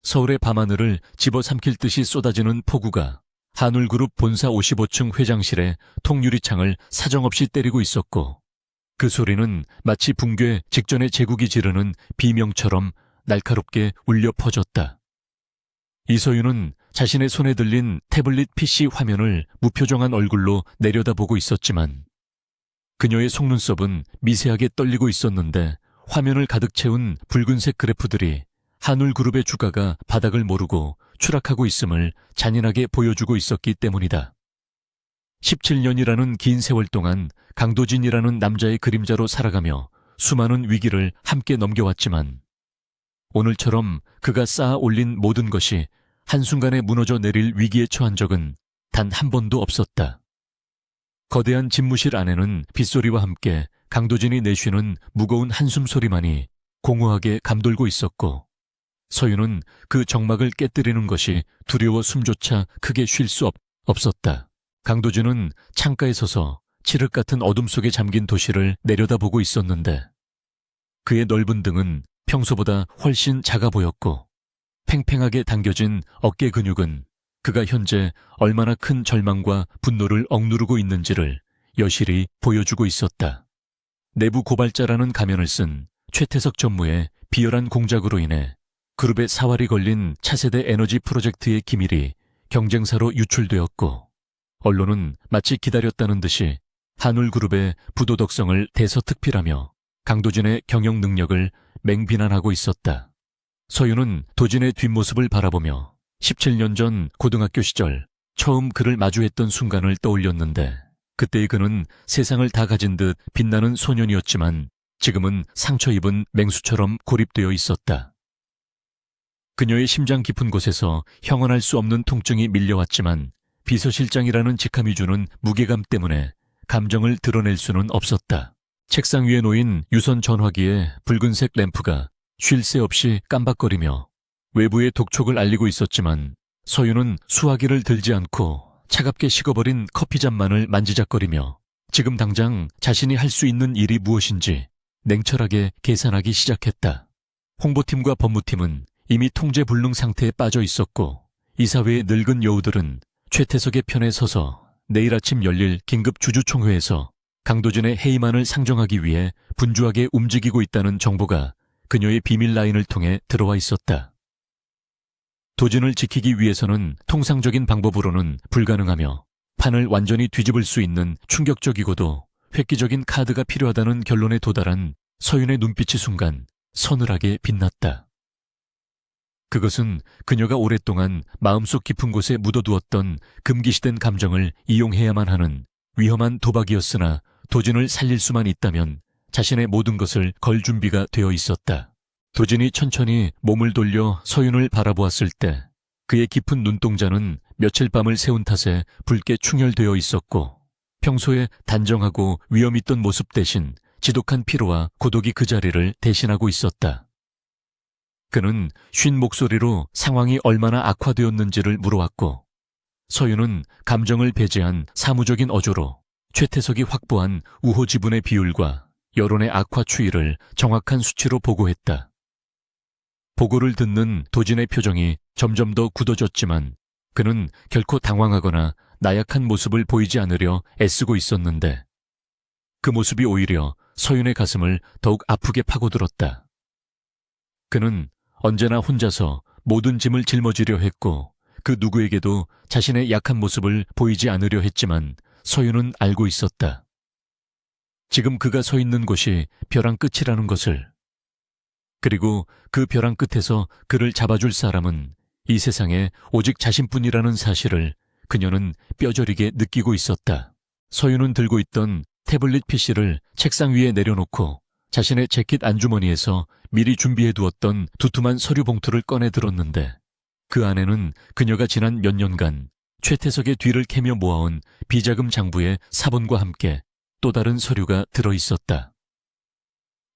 서울의 밤하늘을 집어삼킬 듯이 쏟아지는 폭우가 한울그룹 본사 55층 회장실의 통유리창을 사정없이 때리고 있었고, 그 소리는 마치 붕괴 직전에 제국이 지르는 비명처럼 날카롭게 울려 퍼졌다. 이서윤은 자신의 손에 들린 태블릿 PC 화면을 무표정한 얼굴로 내려다보고 있었지만 그녀의 속눈썹은 미세하게 떨리고 있었는데 화면을 가득 채운 붉은색 그래프들이 한울그룹의 주가가 바닥을 모르고 추락하고 있음을 잔인하게 보여주고 있었기 때문이다. 17년이라는 긴 세월 동안 강도진이라는 남자의 그림자로 살아가며 수많은 위기를 함께 넘겨왔지만 오늘처럼 그가 쌓아 올린 모든 것이 한순간에 무너져 내릴 위기에 처한 적은 단 한 번도 없었다. 거대한 집무실 안에는 빗소리와 함께 강도진이 내쉬는 무거운 한숨 소리만이 공허하게 감돌고 있었고, 서윤은 그 정막을 깨뜨리는 것이 두려워 숨조차 크게 쉴 수 없었다. 강도진은 창가에 서서 칠흑 같은 어둠 속에 잠긴 도시를 내려다보고 있었는데 그의 넓은 등은 평소보다 훨씬 작아 보였고 팽팽하게 당겨진 어깨 근육은 그가 현재 얼마나 큰 절망과 분노를 억누르고 있는지를 여실히 보여주고 있었다. 내부 고발자라는 가면을 쓴 최태석 전무의 비열한 공작으로 인해 그룹의 사활이 걸린 차세대 에너지 프로젝트의 기밀이 경쟁사로 유출되었고, 언론은 마치 기다렸다는 듯이 한울그룹의 부도덕성을 대서특필하며 강도진의 경영 능력을 맹비난하고 있었다. 서윤은 도진의 뒷모습을 바라보며 17년 전 고등학교 시절 처음 그를 마주했던 순간을 떠올렸는데, 그때의 그는 세상을 다 가진 듯 빛나는 소년이었지만 지금은 상처 입은 맹수처럼 고립되어 있었다. 그녀의 심장 깊은 곳에서 형언할 수 없는 통증이 밀려왔지만 비서실장이라는 직함이 주는 무게감 때문에 감정을 드러낼 수는 없었다. 책상 위에 놓인 유선 전화기에 붉은색 램프가 쉴 새 없이 깜박거리며 외부의 독촉을 알리고 있었지만 서윤은 수화기를 들지 않고 차갑게 식어버린 커피잔만을 만지작거리며 지금 당장 자신이 할 수 있는 일이 무엇인지 냉철하게 계산하기 시작했다. 홍보팀과 법무팀은 이미 통제불능 상태에 빠져 있었고 이사회의 늙은 여우들은 최태석의 편에 서서 내일 아침 열릴 긴급 주주총회에서 강도진의 해임안을 상정하기 위해 분주하게 움직이고 있다는 정보가 그녀의 비밀 라인을 통해 들어와 있었다. 도진을 지키기 위해서는 통상적인 방법으로는 불가능하며 판을 완전히 뒤집을 수 있는 충격적이고도 획기적인 카드가 필요하다는 결론에 도달한 서윤의 눈빛이 순간 서늘하게 빛났다. 그것은 그녀가 오랫동안 마음속 깊은 곳에 묻어두었던 금기시된 감정을 이용해야만 하는 위험한 도박이었으나 도진을 살릴 수만 있다면 자신의 모든 것을 걸 준비가 되어 있었다. 도진이 천천히 몸을 돌려 서윤을 바라보았을 때 그의 깊은 눈동자는 며칠 밤을 새운 탓에 붉게 충혈되어 있었고 평소에 단정하고 위험 있던 모습 대신 지독한 피로와 고독이 그 자리를 대신하고 있었다. 그는 쉰 목소리로 상황이 얼마나 악화되었는지를 물어왔고 서윤은 감정을 배제한 사무적인 어조로 최태석이 확보한 우호 지분의 비율과 여론의 악화 추이를 정확한 수치로 보고했다. 보고를 듣는 도진의 표정이 점점 더 굳어졌지만 그는 결코 당황하거나 나약한 모습을 보이지 않으려 애쓰고 있었는데 그 모습이 오히려 서윤의 가슴을 더욱 아프게 파고들었다. 그는 언제나 혼자서 모든 짐을 짊어지려 했고 그 누구에게도 자신의 약한 모습을 보이지 않으려 했지만 서윤은 알고 있었다. 지금 그가 서 있는 곳이 벼랑 끝이라는 것을, 그리고 그 벼랑 끝에서 그를 잡아줄 사람은 이 세상에 오직 자신뿐이라는 사실을 그녀는 뼈저리게 느끼고 있었다. 서윤은 들고 있던 태블릿 PC를 책상 위에 내려놓고 자신의 재킷 안주머니에서 미리 준비해두었던 두툼한 서류 봉투를 꺼내 들었는데 그 안에는 그녀가 지난 몇 년간 최태석의 뒤를 캐며 모아온 비자금 장부의 사본과 함께 또 다른 서류가 들어있었다.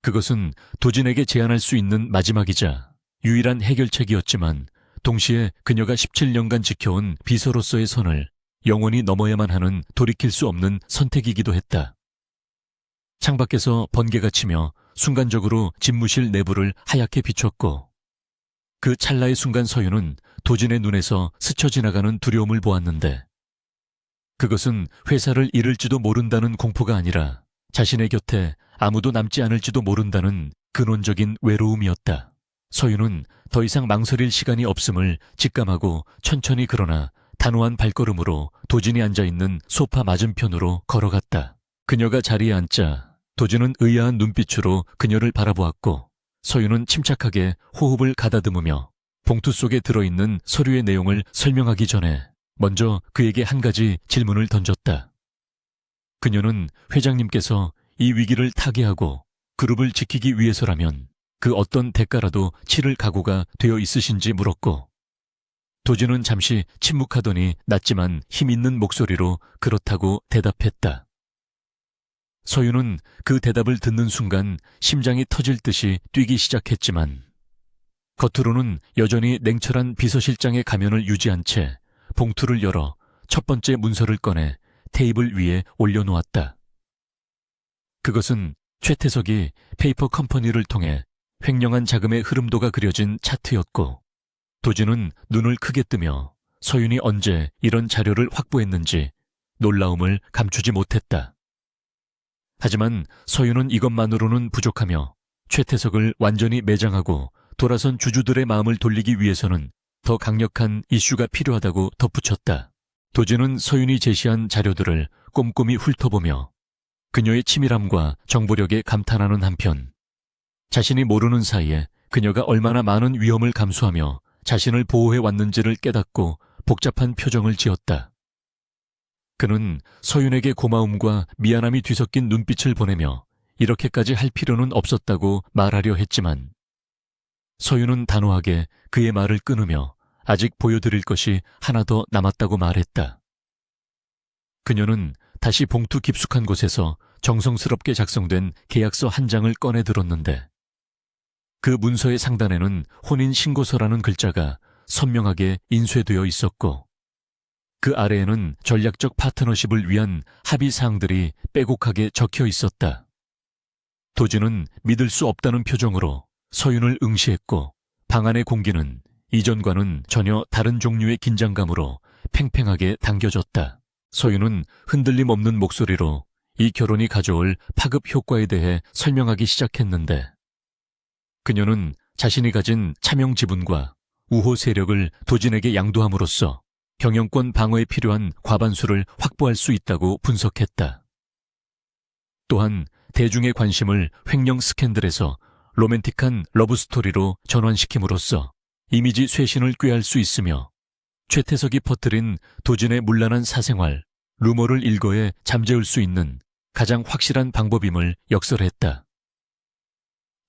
그것은 도진에게 제안할 수 있는 마지막이자 유일한 해결책이었지만 동시에 그녀가 17년간 지켜온 비서로서의 선을 영원히 넘어야만 하는 돌이킬 수 없는 선택이기도 했다. 창밖에서 번개가 치며 순간적으로 집무실 내부를 하얗게 비췄고 그 찰나의 순간 서윤은 도진의 눈에서 스쳐 지나가는 두려움을 보았는데 그것은 회사를 잃을지도 모른다는 공포가 아니라 자신의 곁에 아무도 남지 않을지도 모른다는 근원적인 외로움이었다. 서윤은 더 이상 망설일 시간이 없음을 직감하고 천천히 그러나 단호한 발걸음으로 도진이 앉아있는 소파 맞은편으로 걸어갔다. 그녀가 자리에 앉자 도진은 의아한 눈빛으로 그녀를 바라보았고 서윤은 침착하게 호흡을 가다듬으며 봉투 속에 들어있는 서류의 내용을 설명하기 전에 먼저 그에게 한 가지 질문을 던졌다. 그녀는 회장님께서 이 위기를 타개하고 그룹을 지키기 위해서라면 그 어떤 대가라도 치를 각오가 되어 있으신지 물었고 도진은 잠시 침묵하더니 낮지만 힘 있는 목소리로 그렇다고 대답했다. 서윤은 그 대답을 듣는 순간 심장이 터질 듯이 뛰기 시작했지만 겉으로는 여전히 냉철한 비서실장의 가면을 유지한 채 봉투를 열어 첫 번째 문서를 꺼내 테이블 위에 올려놓았다. 그것은 최태석이 페이퍼 컴퍼니를 통해 횡령한 자금의 흐름도가 그려진 차트였고 도진은 눈을 크게 뜨며 서윤이 언제 이런 자료를 확보했는지 놀라움을 감추지 못했다. 하지만 서윤은 이것만으로는 부족하며 최태석을 완전히 매장하고 돌아선 주주들의 마음을 돌리기 위해서는 더 강력한 이슈가 필요하다고 덧붙였다. 도진은 서윤이 제시한 자료들을 꼼꼼히 훑어보며 그녀의 치밀함과 정보력에 감탄하는 한편 자신이 모르는 사이에 그녀가 얼마나 많은 위험을 감수하며 자신을 보호해왔는지를 깨닫고 복잡한 표정을 지었다. 그는 서윤에게 고마움과 미안함이 뒤섞인 눈빛을 보내며 이렇게까지 할 필요는 없었다고 말하려 했지만 서윤은 단호하게 그의 말을 끊으며 아직 보여드릴 것이 하나 더 남았다고 말했다. 그녀는 다시 봉투 깊숙한 곳에서 정성스럽게 작성된 계약서 한 장을 꺼내 들었는데 그 문서의 상단에는 혼인신고서라는 글자가 선명하게 인쇄되어 있었고 그 아래에는 전략적 파트너십을 위한 합의 사항들이 빼곡하게 적혀 있었다. 도진은 믿을 수 없다는 표정으로 서윤을 응시했고 방 안의 공기는 이전과는 전혀 다른 종류의 긴장감으로 팽팽하게 당겨졌다. 서윤은 흔들림 없는 목소리로 이 결혼이 가져올 파급 효과에 대해 설명하기 시작했는데 그녀는 자신이 가진 차명 지분과 우호 세력을 도진에게 양도함으로써 경영권 방어에 필요한 과반수를 확보할 수 있다고 분석했다. 또한 대중의 관심을 횡령 스캔들에서 로맨틱한 러브스토리로 전환시킴으로써 이미지 쇄신을 꾀할 수 있으며 최태석이 퍼뜨린 도진의 문란한 사생활, 루머를 일거에 잠재울 수 있는 가장 확실한 방법임을 역설했다.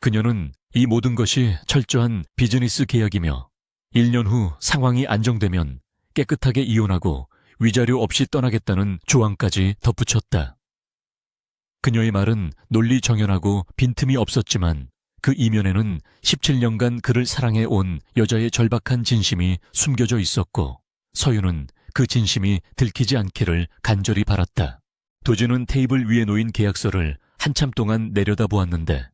그녀는 이 모든 것이 철저한 비즈니스 계약이며 1년 후 상황이 안정되면 깨끗하게 이혼하고 위자료 없이 떠나겠다는 조항까지 덧붙였다. 그녀의 말은 논리 정연하고 빈틈이 없었지만 그 이면에는 17년간 그를 사랑해온 여자의 절박한 진심이 숨겨져 있었고 서윤은 그 진심이 들키지 않기를 간절히 바랐다. 도진은 테이블 위에 놓인 계약서를 한참 동안 내려다보았는데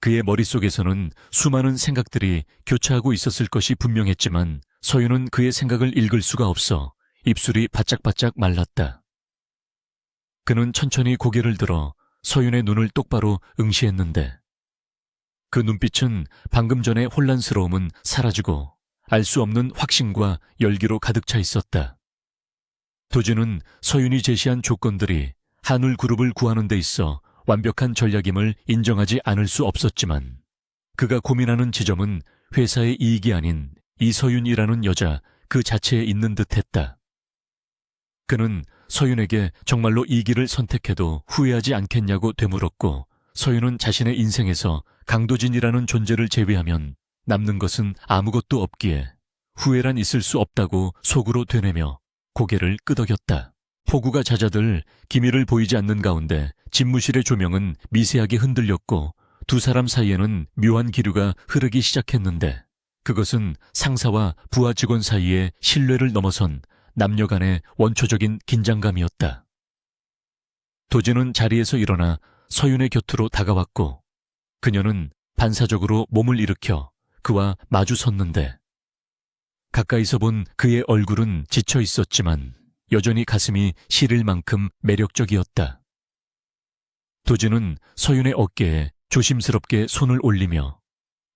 그의 머릿속에서는 수많은 생각들이 교차하고 있었을 것이 분명했지만 서윤은 그의 생각을 읽을 수가 없어 입술이 바짝바짝 말랐다. 그는 천천히 고개를 들어 서윤의 눈을 똑바로 응시했는데 그 눈빛은 방금 전의 혼란스러움은 사라지고 알 수 없는 확신과 열기로 가득 차 있었다. 도진은 서윤이 제시한 조건들이 한울그룹을 구하는 데 있어 완벽한 전략임을 인정하지 않을 수 없었지만 그가 고민하는 지점은 회사의 이익이 아닌 이서윤이라는 여자 그 자체에 있는 듯했다. 그는 서윤에게 정말로 이 길을 선택해도 후회하지 않겠냐고 되물었고 서윤은 자신의 인생에서 강도진이라는 존재를 제외하면 남는 것은 아무것도 없기에 후회란 있을 수 없다고 속으로 되뇌며 고개를 끄덕였다. 폭우가 잦아들 기미를 보이지 않는 가운데 집무실의 조명은 미세하게 흔들렸고 두 사람 사이에는 묘한 기류가 흐르기 시작했는데 그것은 상사와 부하 직원 사이의 신뢰를 넘어선 남녀 간의 원초적인 긴장감이었다. 도진은 자리에서 일어나 서윤의 곁으로 다가왔고 그녀는 반사적으로 몸을 일으켜 그와 마주 섰는데 가까이서 본 그의 얼굴은 지쳐 있었지만 여전히 가슴이 시릴 만큼 매력적이었다. 도진은 서윤의 어깨에 조심스럽게 손을 올리며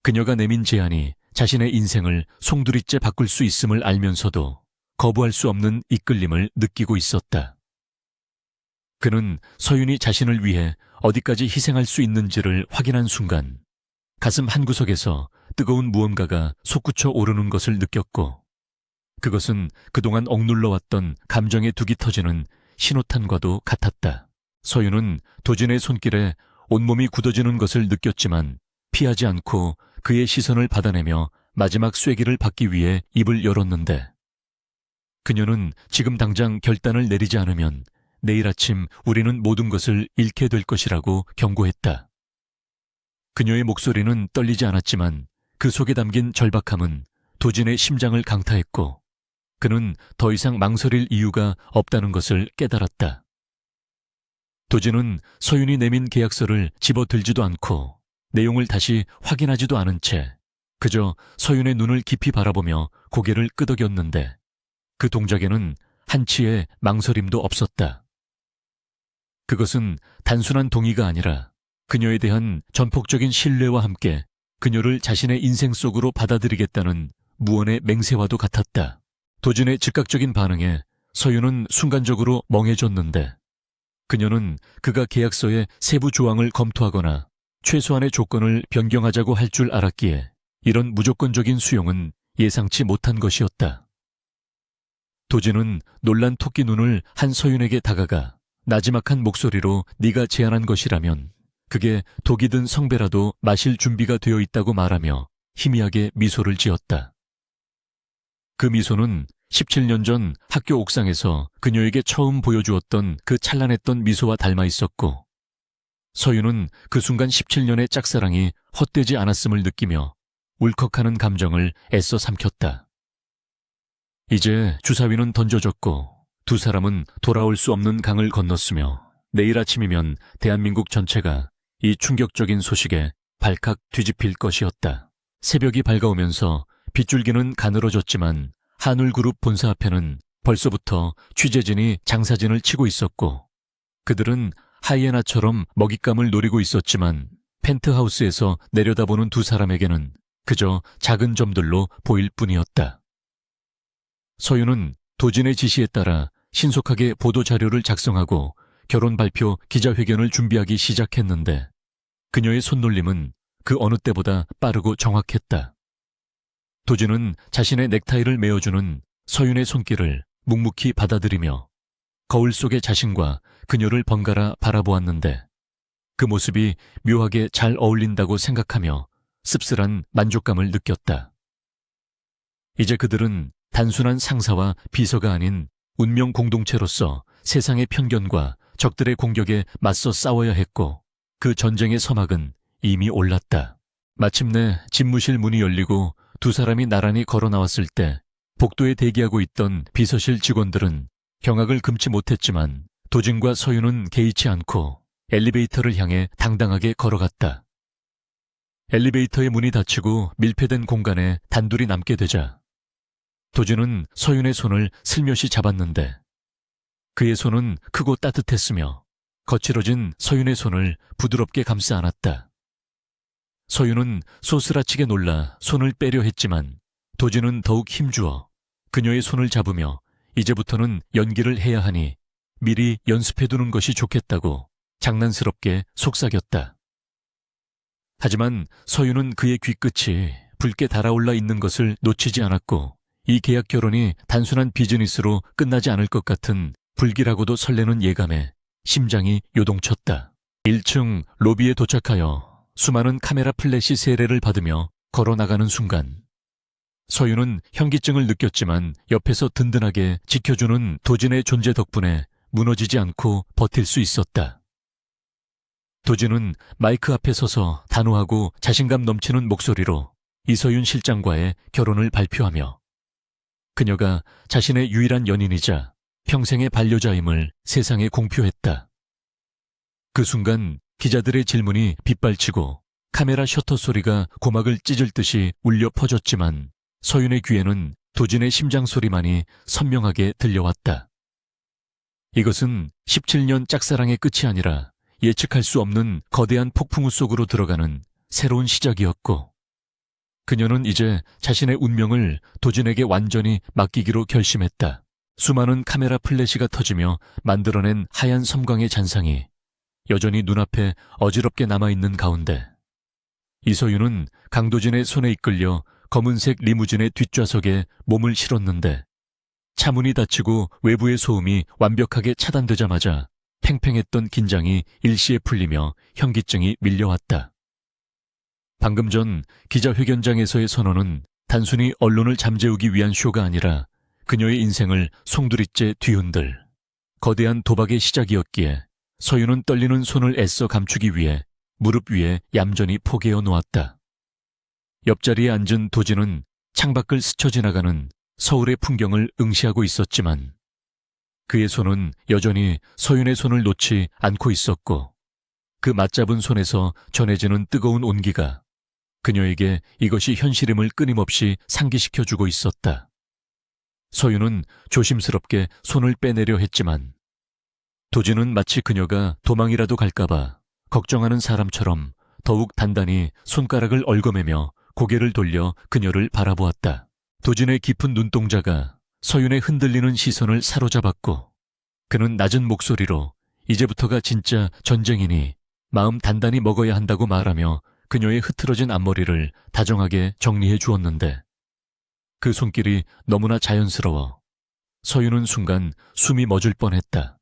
그녀가 내민 제안이 자신의 인생을 송두리째 바꿀 수 있음을 알면서도 거부할 수 없는 이끌림을 느끼고 있었다. 그는 서윤이 자신을 위해 어디까지 희생할 수 있는지를 확인한 순간 가슴 한구석에서 뜨거운 무언가가 솟구쳐 오르는 것을 느꼈고 그것은 그동안 억눌러왔던 감정의 둑이 터지는 신호탄과도 같았다. 서윤은 도진의 손길에 온몸이 굳어지는 것을 느꼈지만 피하지 않고 그의 시선을 받아내며 마지막 쐐기를 받기 위해 입을 열었는데 그녀는 지금 당장 결단을 내리지 않으면 내일 아침 우리는 모든 것을 잃게 될 것이라고 경고했다. 그녀의 목소리는 떨리지 않았지만 그 속에 담긴 절박함은 도진의 심장을 강타했고 그는 더 이상 망설일 이유가 없다는 것을 깨달았다. 도진은 서윤이 내민 계약서를 집어들지도 않고 내용을 다시 확인하지도 않은 채 그저 서윤의 눈을 깊이 바라보며 고개를 끄덕였는데 그 동작에는 한치의 망설임도 없었다. 그것은 단순한 동의가 아니라 그녀에 대한 전폭적인 신뢰와 함께 그녀를 자신의 인생 속으로 받아들이겠다는 무언의 맹세와도 같았다. 도진의 즉각적인 반응에 서윤은 순간적으로 멍해졌는데 그녀는 그가 계약서의 세부 조항을 검토하거나 최소한의 조건을 변경하자고 할 줄 알았기에 이런 무조건적인 수용은 예상치 못한 것이었다. 도진은 놀란 토끼 눈을 한 서윤에게 다가가 나지막한 목소리로 네가 제안한 것이라면 그게 독이 든 성배라도 마실 준비가 되어 있다고 말하며 희미하게 미소를 지었다. 그 미소는 17년 전 학교 옥상에서 그녀에게 처음 보여주었던 그 찬란했던 미소와 닮아 있었고 서윤은 그 순간 17년의 짝사랑이 헛되지 않았음을 느끼며 울컥하는 감정을 애써 삼켰다. 이제 주사위는 던져졌고 두 사람은 돌아올 수 없는 강을 건넜으며 내일 아침이면 대한민국 전체가 이 충격적인 소식에 발칵 뒤집힐 것이었다. 새벽이 밝아오면서 빗줄기는 가늘어졌지만 한울그룹 본사 앞에는 벌써부터 취재진이 장사진을 치고 있었고 그들은 하이에나처럼 먹잇감을 노리고 있었지만 펜트하우스에서 내려다보는 두 사람에게는 그저 작은 점들로 보일 뿐이었다. 서윤은 도진의 지시에 따라 신속하게 보도자료를 작성하고 결혼 발표 기자회견을 준비하기 시작했는데 그녀의 손놀림은 그 어느 때보다 빠르고 정확했다. 도진은 자신의 넥타이를 메어주는 서윤의 손길을 묵묵히 받아들이며 거울 속의 자신과 그녀를 번갈아 바라보았는데 그 모습이 묘하게 잘 어울린다고 생각하며 씁쓸한 만족감을 느꼈다. 이제 그들은 단순한 상사와 비서가 아닌 운명 공동체로서 세상의 편견과 적들의 공격에 맞서 싸워야 했고 그 전쟁의 서막은 이미 올랐다. 마침내 집무실 문이 열리고 두 사람이 나란히 걸어 나왔을 때 복도에 대기하고 있던 비서실 직원들은 경악을 금치 못했지만 도진과 서윤은 개의치 않고 엘리베이터를 향해 당당하게 걸어갔다. 엘리베이터의 문이 닫히고 밀폐된 공간에 단둘이 남게 되자 도진은 서윤의 손을 슬며시 잡았는데 그의 손은 크고 따뜻했으며 거칠어진 서윤의 손을 부드럽게 감싸 안았다. 서윤은 소스라치게 놀라 손을 빼려 했지만 도진은 더욱 힘주어 그녀의 손을 잡으며 이제부터는 연기를 해야 하니 미리 연습해두는 것이 좋겠다고 장난스럽게 속삭였다. 하지만 서윤은 그의 귀끝이 붉게 달아올라 있는 것을 놓치지 않았고 이 계약 결혼이 단순한 비즈니스로 끝나지 않을 것 같은 불길하고도 설레는 예감에 심장이 요동쳤다. 1층 로비에 도착하여 수많은 카메라 플래시 세례를 받으며 걸어나가는 순간 서윤은 현기증을 느꼈지만 옆에서 든든하게 지켜주는 도진의 존재 덕분에 무너지지 않고 버틸 수 있었다. 도진은 마이크 앞에 서서 단호하고 자신감 넘치는 목소리로 이서윤 실장과의 결혼을 발표하며 그녀가 자신의 유일한 연인이자 평생의 반려자임을 세상에 공표했다. 그 순간 기자들의 질문이 빗발치고 카메라 셔터 소리가 고막을 찢을 듯이 울려 퍼졌지만 서윤의 귀에는 도진의 심장 소리만이 선명하게 들려왔다. 이것은 17년 짝사랑의 끝이 아니라 예측할 수 없는 거대한 폭풍우 속으로 들어가는 새로운 시작이었고, 그녀는 이제 자신의 운명을 도진에게 완전히 맡기기로 결심했다. 수많은 카메라 플래시가 터지며 만들어낸 하얀 섬광의 잔상이 여전히 눈앞에 어지럽게 남아있는 가운데, 이서윤은 강도진의 손에 이끌려 검은색 리무진의 뒷좌석에 몸을 실었는데, 차문이 닫히고 외부의 소음이 완벽하게 차단되자마자 팽팽했던 긴장이 일시에 풀리며 현기증이 밀려왔다. 방금 전 기자회견장에서의 선언은 단순히 언론을 잠재우기 위한 쇼가 아니라 그녀의 인생을 송두리째 뒤흔들 거대한 도박의 시작이었기에 서윤은 떨리는 손을 애써 감추기 위해 무릎 위에 얌전히 포개어 놓았다. 옆자리에 앉은 도진은 창밖을 스쳐 지나가는 서울의 풍경을 응시하고 있었지만 그의 손은 여전히 서윤의 손을 놓지 않고 있었고, 그 맞잡은 손에서 전해지는 뜨거운 온기가 그녀에게 이것이 현실임을 끊임없이 상기시켜주고 있었다. 서윤은 조심스럽게 손을 빼내려 했지만 도진은 마치 그녀가 도망이라도 갈까봐 걱정하는 사람처럼 더욱 단단히 손가락을 얽어매며 고개를 돌려 그녀를 바라보았다. 도진의 깊은 눈동자가 서윤의 흔들리는 시선을 사로잡았고, 그는 낮은 목소리로 이제부터가 진짜 전쟁이니 마음 단단히 먹어야 한다고 말하며 그녀의 흐트러진 앞머리를 다정하게 정리해 주었는데, 그 손길이 너무나 자연스러워 서윤은 순간 숨이 멎을 뻔했다.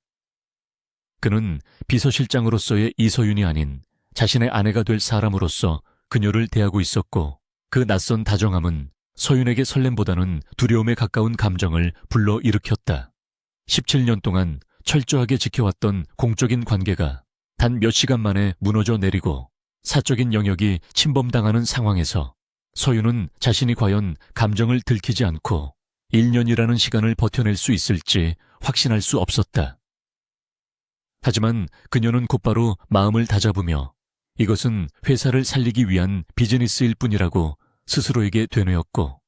그는 비서실장으로서의 이서윤이 아닌 자신의 아내가 될 사람으로서 그녀를 대하고 있었고, 그 낯선 다정함은 서윤에게 설렘보다는 두려움에 가까운 감정을 불러일으켰다. 17년 동안 철저하게 지켜왔던 공적인 관계가 단 몇 시간 만에 무너져 내리고 사적인 영역이 침범당하는 상황에서 서윤은 자신이 과연 감정을 들키지 않고 1년이라는 시간을 버텨낼 수 있을지 확신할 수 없었다. 하지만 그녀는 곧바로 마음을 다잡으며 이것은 회사를 살리기 위한 비즈니스일 뿐이라고 스스로에게 되뇌었고,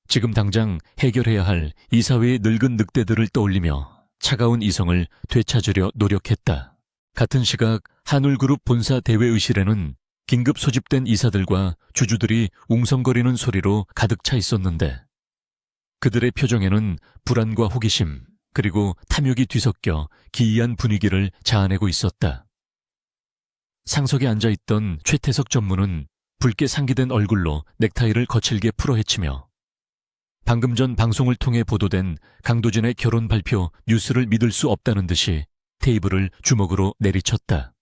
지금 당장 해결해야 할 이사회의 늙은 늑대들을 떠올리며 차가운 이성을 되찾으려 노력했다. 같은 시각 한울그룹 본사 대회의실에는 긴급 소집된 이사들과 주주들이 웅성거리는 소리로 가득 차 있었는데, 그들의 표정에는 불안과 호기심 그리고 탐욕이 뒤섞여 기이한 분위기를 자아내고 있었다. 상석에 앉아있던 최태석 전무는 붉게 상기된 얼굴로 넥타이를 거칠게 풀어헤치며 방금 전 방송을 통해 보도된 강도진의 결혼 발표 뉴스를 믿을 수 없다는 듯이 테이블을 주먹으로 내리쳤다.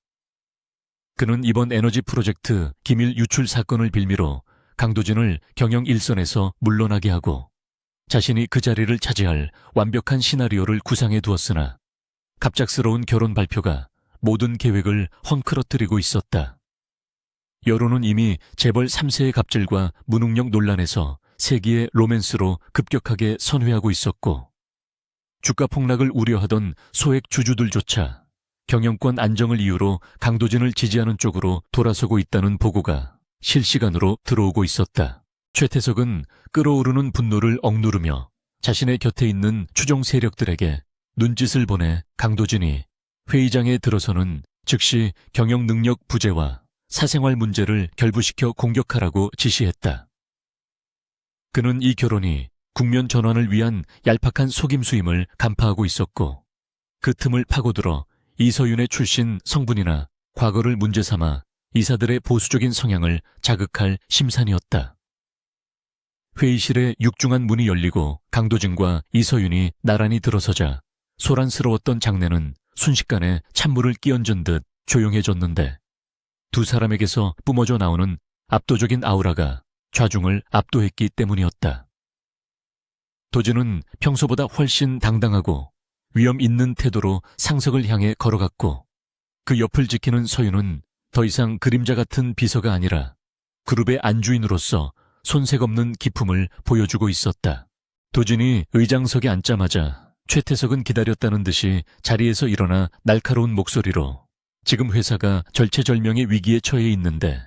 그는 이번 에너지 프로젝트 기밀 유출 사건을 빌미로 강도진을 경영 일선에서 물러나게 하고 자신이 그 자리를 차지할 완벽한 시나리오를 구상해 두었으나 갑작스러운 결혼 발표가 모든 계획을 헝클어뜨리고 있었다. 여론은 이미 재벌 3세의 갑질과 무능력 논란에서 세기의 로맨스로 급격하게 선회하고 있었고, 주가 폭락을 우려하던 소액 주주들조차 경영권 안정을 이유로 강도진을 지지하는 쪽으로 돌아서고 있다는 보고가 실시간으로 들어오고 있었다. 최태석은 끓어오르는 분노를 억누르며 자신의 곁에 있는 추종 세력들에게 눈짓을 보내 강도진이 회의장에 들어서는 즉시 경영 능력 부재와 사생활 문제를 결부시켜 공격하라고 지시했다. 그는 이 결혼이 국면 전환을 위한 얄팍한 속임수임을 간파하고 있었고, 그 틈을 파고들어 이서윤의 출신 성분이나 과거를 문제 삼아 이사들의 보수적인 성향을 자극할 심산이었다. 회의실의 육중한 문이 열리고 강도진과 이서윤이 나란히 들어서자 소란스러웠던 장내는 순식간에 찬물을 끼얹은 듯 조용해졌는데, 두 사람에게서 뿜어져 나오는 압도적인 아우라가 좌중을 압도했기 때문이었다. 도진은 평소보다 훨씬 당당하고 위험 있는 태도로 상석을 향해 걸어갔고, 그 옆을 지키는 서윤은 더 이상 그림자 같은 비서가 아니라 그룹의 안주인으로서 손색 없는 기품을 보여주고 있었다. 도진이 의장석에 앉자마자 최태석은 기다렸다는 듯이 자리에서 일어나 날카로운 목소리로 지금 회사가 절체절명의 위기에 처해 있는데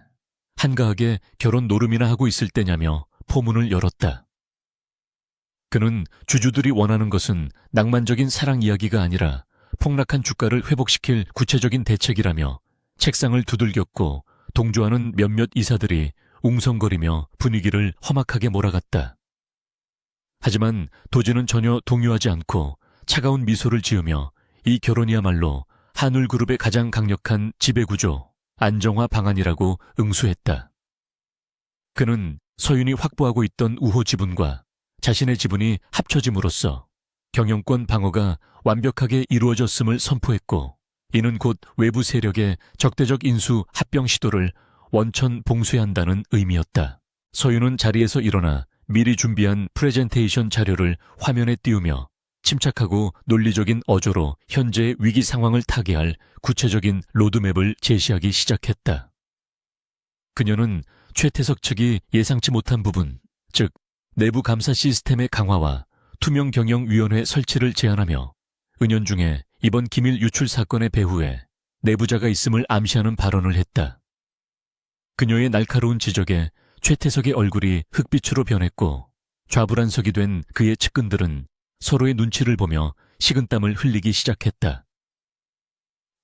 한가하게 결혼 노름이나 하고 있을 때냐며 포문을 열었다. 그는 주주들이 원하는 것은 낭만적인 사랑 이야기가 아니라 폭락한 주가를 회복시킬 구체적인 대책이라며 책상을 두들겼고 동조하는 몇몇 이사들이 웅성거리며 분위기를 험악하게 몰아갔다. 하지만 도지는 전혀 동요하지 않고 차가운 미소를 지으며 이 결혼이야말로 한울그룹의 가장 강력한 지배구조, 안정화 방안이라고 응수했다. 그는 서윤이 확보하고 있던 우호 지분과 자신의 지분이 합쳐짐으로써 경영권 방어가 완벽하게 이루어졌음을 선포했고, 이는 곧 외부 세력의 적대적 인수 합병 시도를 원천 봉쇄한다는 의미였다. 서윤은 자리에서 일어나 미리 준비한 프레젠테이션 자료를 화면에 띄우며 침착하고 논리적인 어조로 현재의 위기 상황을 타개할 구체적인 로드맵을 제시하기 시작했다. 그녀는 최태석 측이 예상치 못한 부분, 즉 내부 감사 시스템의 강화와 투명 경영위원회 설치를 제안하며 은연중에 이번 기밀 유출 사건의 배후에 내부자가 있음을 암시하는 발언을 했다. 그녀의 날카로운 지적에 최태석의 얼굴이 흑빛으로 변했고 좌불안석이 된 그의 측근들은 서로의 눈치를 보며 식은땀을 흘리기 시작했다.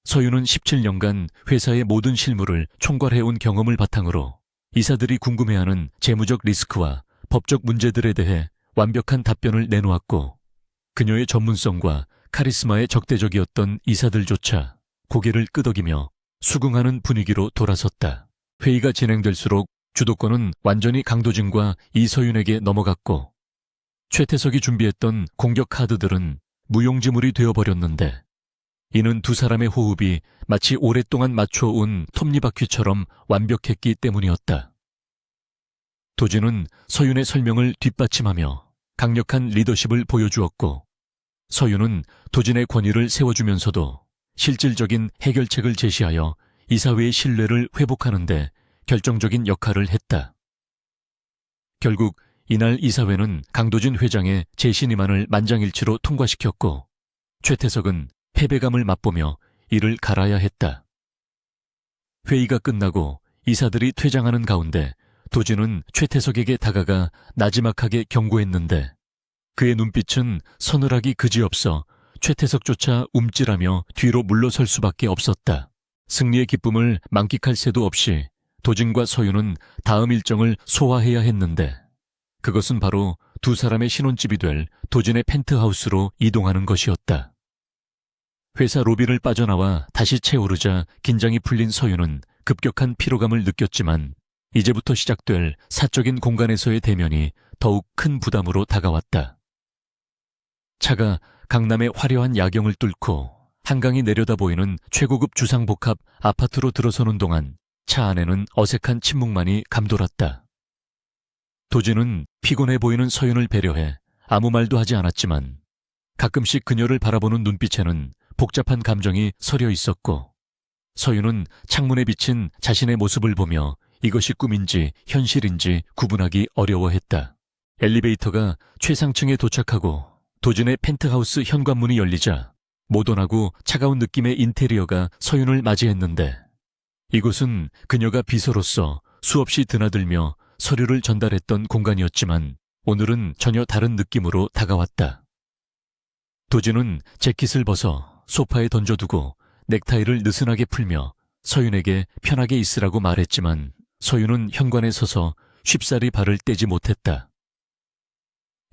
서윤은 17년간 회사의 모든 실무를 총괄해온 경험을 바탕으로 이사들이 궁금해하는 재무적 리스크와 법적 문제들에 대해 완벽한 답변을 내놓았고, 그녀의 전문성과 카리스마에 적대적이었던 이사들조차 고개를 끄덕이며 수긍하는 분위기로 돌아섰다. 회의가 진행될수록 주도권은 완전히 강도진과 이서윤에게 넘어갔고, 최태석이 준비했던 공격 카드들은 무용지물이 되어버렸는데, 이는 두 사람의 호흡이 마치 오랫동안 맞춰온 톱니바퀴처럼 완벽했기 때문이었다. 도진은 서윤의 설명을 뒷받침하며 강력한 리더십을 보여주었고, 서윤은 도진의 권위를 세워주면서도 실질적인 해결책을 제시하여 이사회의 신뢰를 회복하는 데 결정적인 역할을 했다. 결국 이날 이사회는 강도진 회장의 재신임안을 만장일치로 통과시켰고, 최태석은 패배감을 맛보며 이를 갈아야 했다. 회의가 끝나고 이사들이 퇴장하는 가운데 도진은 최태석에게 다가가 나지막하게 경고했는데, 그의 눈빛은 서늘하기 그지없어 최태석조차 움찔하며 뒤로 물러설 수밖에 없었다. 승리의 기쁨을 만끽할 새도 없이 도진과 서윤은 다음 일정을 소화해야 했는데, 그것은 바로 두 사람의 신혼집이 될 도진의 펜트하우스로 이동하는 것이었다. 회사 로비를 빠져나와 다시 채오르자 긴장이 풀린 서윤은 급격한 피로감을 느꼈지만, 이제부터 시작될 사적인 공간에서의 대면이 더욱 큰 부담으로 다가왔다. 차가 강남의 화려한 야경을 뚫고 한강이 내려다 보이는 최고급 주상복합 아파트로 들어서는 동안 차 안에는 어색한 침묵만이 감돌았다. 도진은 피곤해 보이는 서윤을 배려해 아무 말도 하지 않았지만, 가끔씩 그녀를 바라보는 눈빛에는 복잡한 감정이 서려 있었고, 서윤은 창문에 비친 자신의 모습을 보며 이것이 꿈인지 현실인지 구분하기 어려워했다. 엘리베이터가 최상층에 도착하고 도진의 펜트하우스 현관문이 열리자 모던하고 차가운 느낌의 인테리어가 서윤을 맞이했는데, 이곳은 그녀가 비서로서 수없이 드나들며 서류를 전달했던 공간이었지만 오늘은 전혀 다른 느낌으로 다가왔다. 도진은 재킷을 벗어 소파에 던져두고 넥타이를 느슨하게 풀며 서윤에게 편하게 있으라고 말했지만, 서윤은 현관에 서서 쉽사리 발을 떼지 못했다.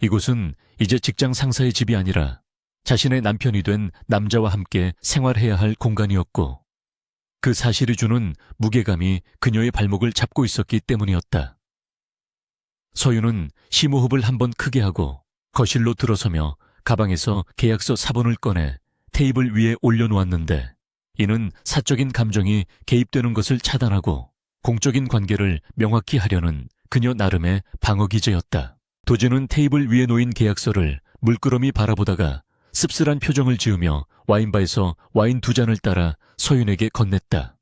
이곳은 이제 직장 상사의 집이 아니라 자신의 남편이 된 남자와 함께 생활해야 할 공간이었고, 그 사실이 주는 무게감이 그녀의 발목을 잡고 있었기 때문이었다. 서윤은 심호흡을 한번 크게 하고 거실로 들어서며 가방에서 계약서 사본을 꺼내 테이블 위에 올려놓았는데, 이는 사적인 감정이 개입되는 것을 차단하고 공적인 관계를 명확히 하려는 그녀 나름의 방어기제였다. 도진은 테이블 위에 놓인 계약서를 물끄러미 바라보다가 씁쓸한 표정을 지으며 와인바에서 와인 2잔을 따라 서윤에게 건넸다.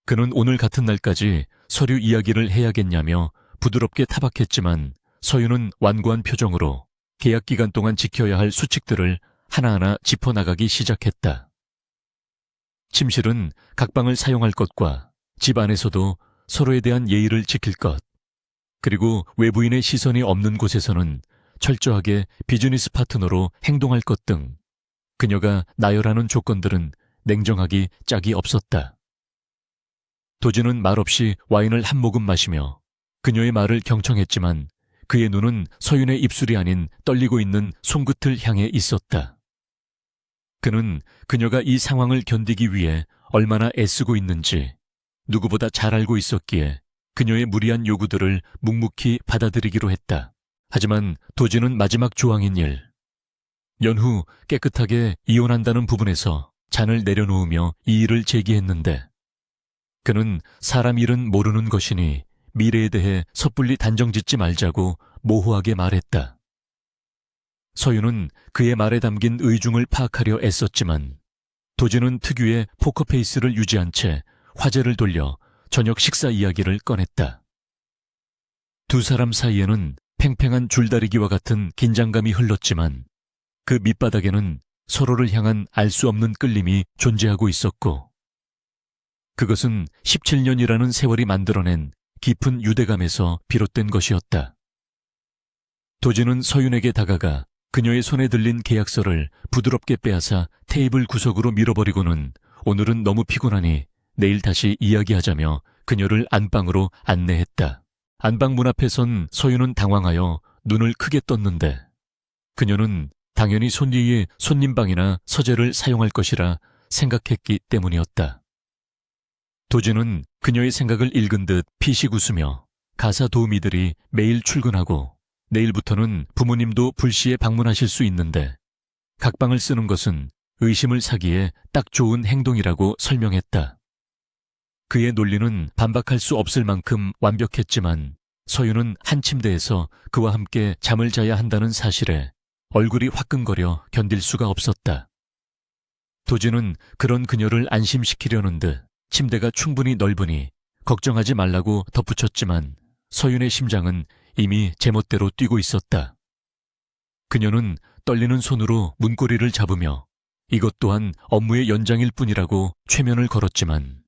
그는 오늘 같은 날까지 서류 이야기를 해야겠냐며 부드럽게 타박했지만, 서윤은 완고한 표정으로 계약 기간 동안 지켜야 할 수칙들을 하나하나 짚어나가기 시작했다. 침실은 각 방을 사용할 것과 집 안에서도 서로에 대한 예의를 지킬 것, 그리고 외부인의 시선이 없는 곳에서는 철저하게 비즈니스 파트너로 행동할 것 등 그녀가 나열하는 조건들은 냉정하기 짝이 없었다. 도진은 말없이 와인을 한 모금 마시며 그녀의 말을 경청했지만 그의 눈은 서윤의 입술이 아닌 떨리고 있는 손끝을 향해 있었다. 그는 그녀가 이 상황을 견디기 위해 얼마나 애쓰고 있는지 누구보다 잘 알고 있었기에 그녀의 무리한 요구들을 묵묵히 받아들이기로 했다. 하지만 도진은 마지막 조항인 일, 연후 깨끗하게 이혼한다는 부분에서 잔을 내려놓으며 이의를 제기했는데 그는 사람 일은 모르는 것이니 미래에 대해 섣불리 단정짓지 말자고 모호하게 말했다. 서윤은 그의 말에 담긴 의중을 파악하려 애썼지만 도진은 특유의 포커페이스를 유지한 채 화제를 돌려 저녁 식사 이야기를 꺼냈다. 두 사람 사이에는 팽팽한 줄다리기와 같은 긴장감이 흘렀지만 그 밑바닥에는 서로를 향한 알 수 없는 끌림이 존재하고 있었고 그것은 17년이라는 세월이 만들어낸 깊은 유대감에서 비롯된 것이었다. 도진은 서윤에게 다가가 그녀의 손에 들린 계약서를 부드럽게 빼앗아 테이블 구석으로 밀어버리고는 오늘은 너무 피곤하니 내일 다시 이야기하자며 그녀를 안방으로 안내했다. 안방 문 앞에 선 서윤은 당황하여 눈을 크게 떴는데 그녀는 당연히 손님이 손님방이나 서재를 사용할 것이라 생각했기 때문이었다. 도진은 그녀의 생각을 읽은 듯 피식 웃으며 가사 도우미들이 매일 출근하고 내일부터는 부모님도 불시에 방문하실 수 있는데 각 방을 쓰는 것은 의심을 사기에 딱 좋은 행동이라고 설명했다. 그의 논리는 반박할 수 없을 만큼 완벽했지만 서윤은 한 침대에서 그와 함께 잠을 자야 한다는 사실에 얼굴이 화끈거려 견딜 수가 없었다. 도진은 그런 그녀를 안심시키려는 듯 침대가 충분히 넓으니 걱정하지 말라고 덧붙였지만 서윤의 심장은 이미 제멋대로 뛰고 있었다. 그녀는 떨리는 손으로 문고리를 잡으며 이것 또한 업무의 연장일 뿐이라고 최면을 걸었지만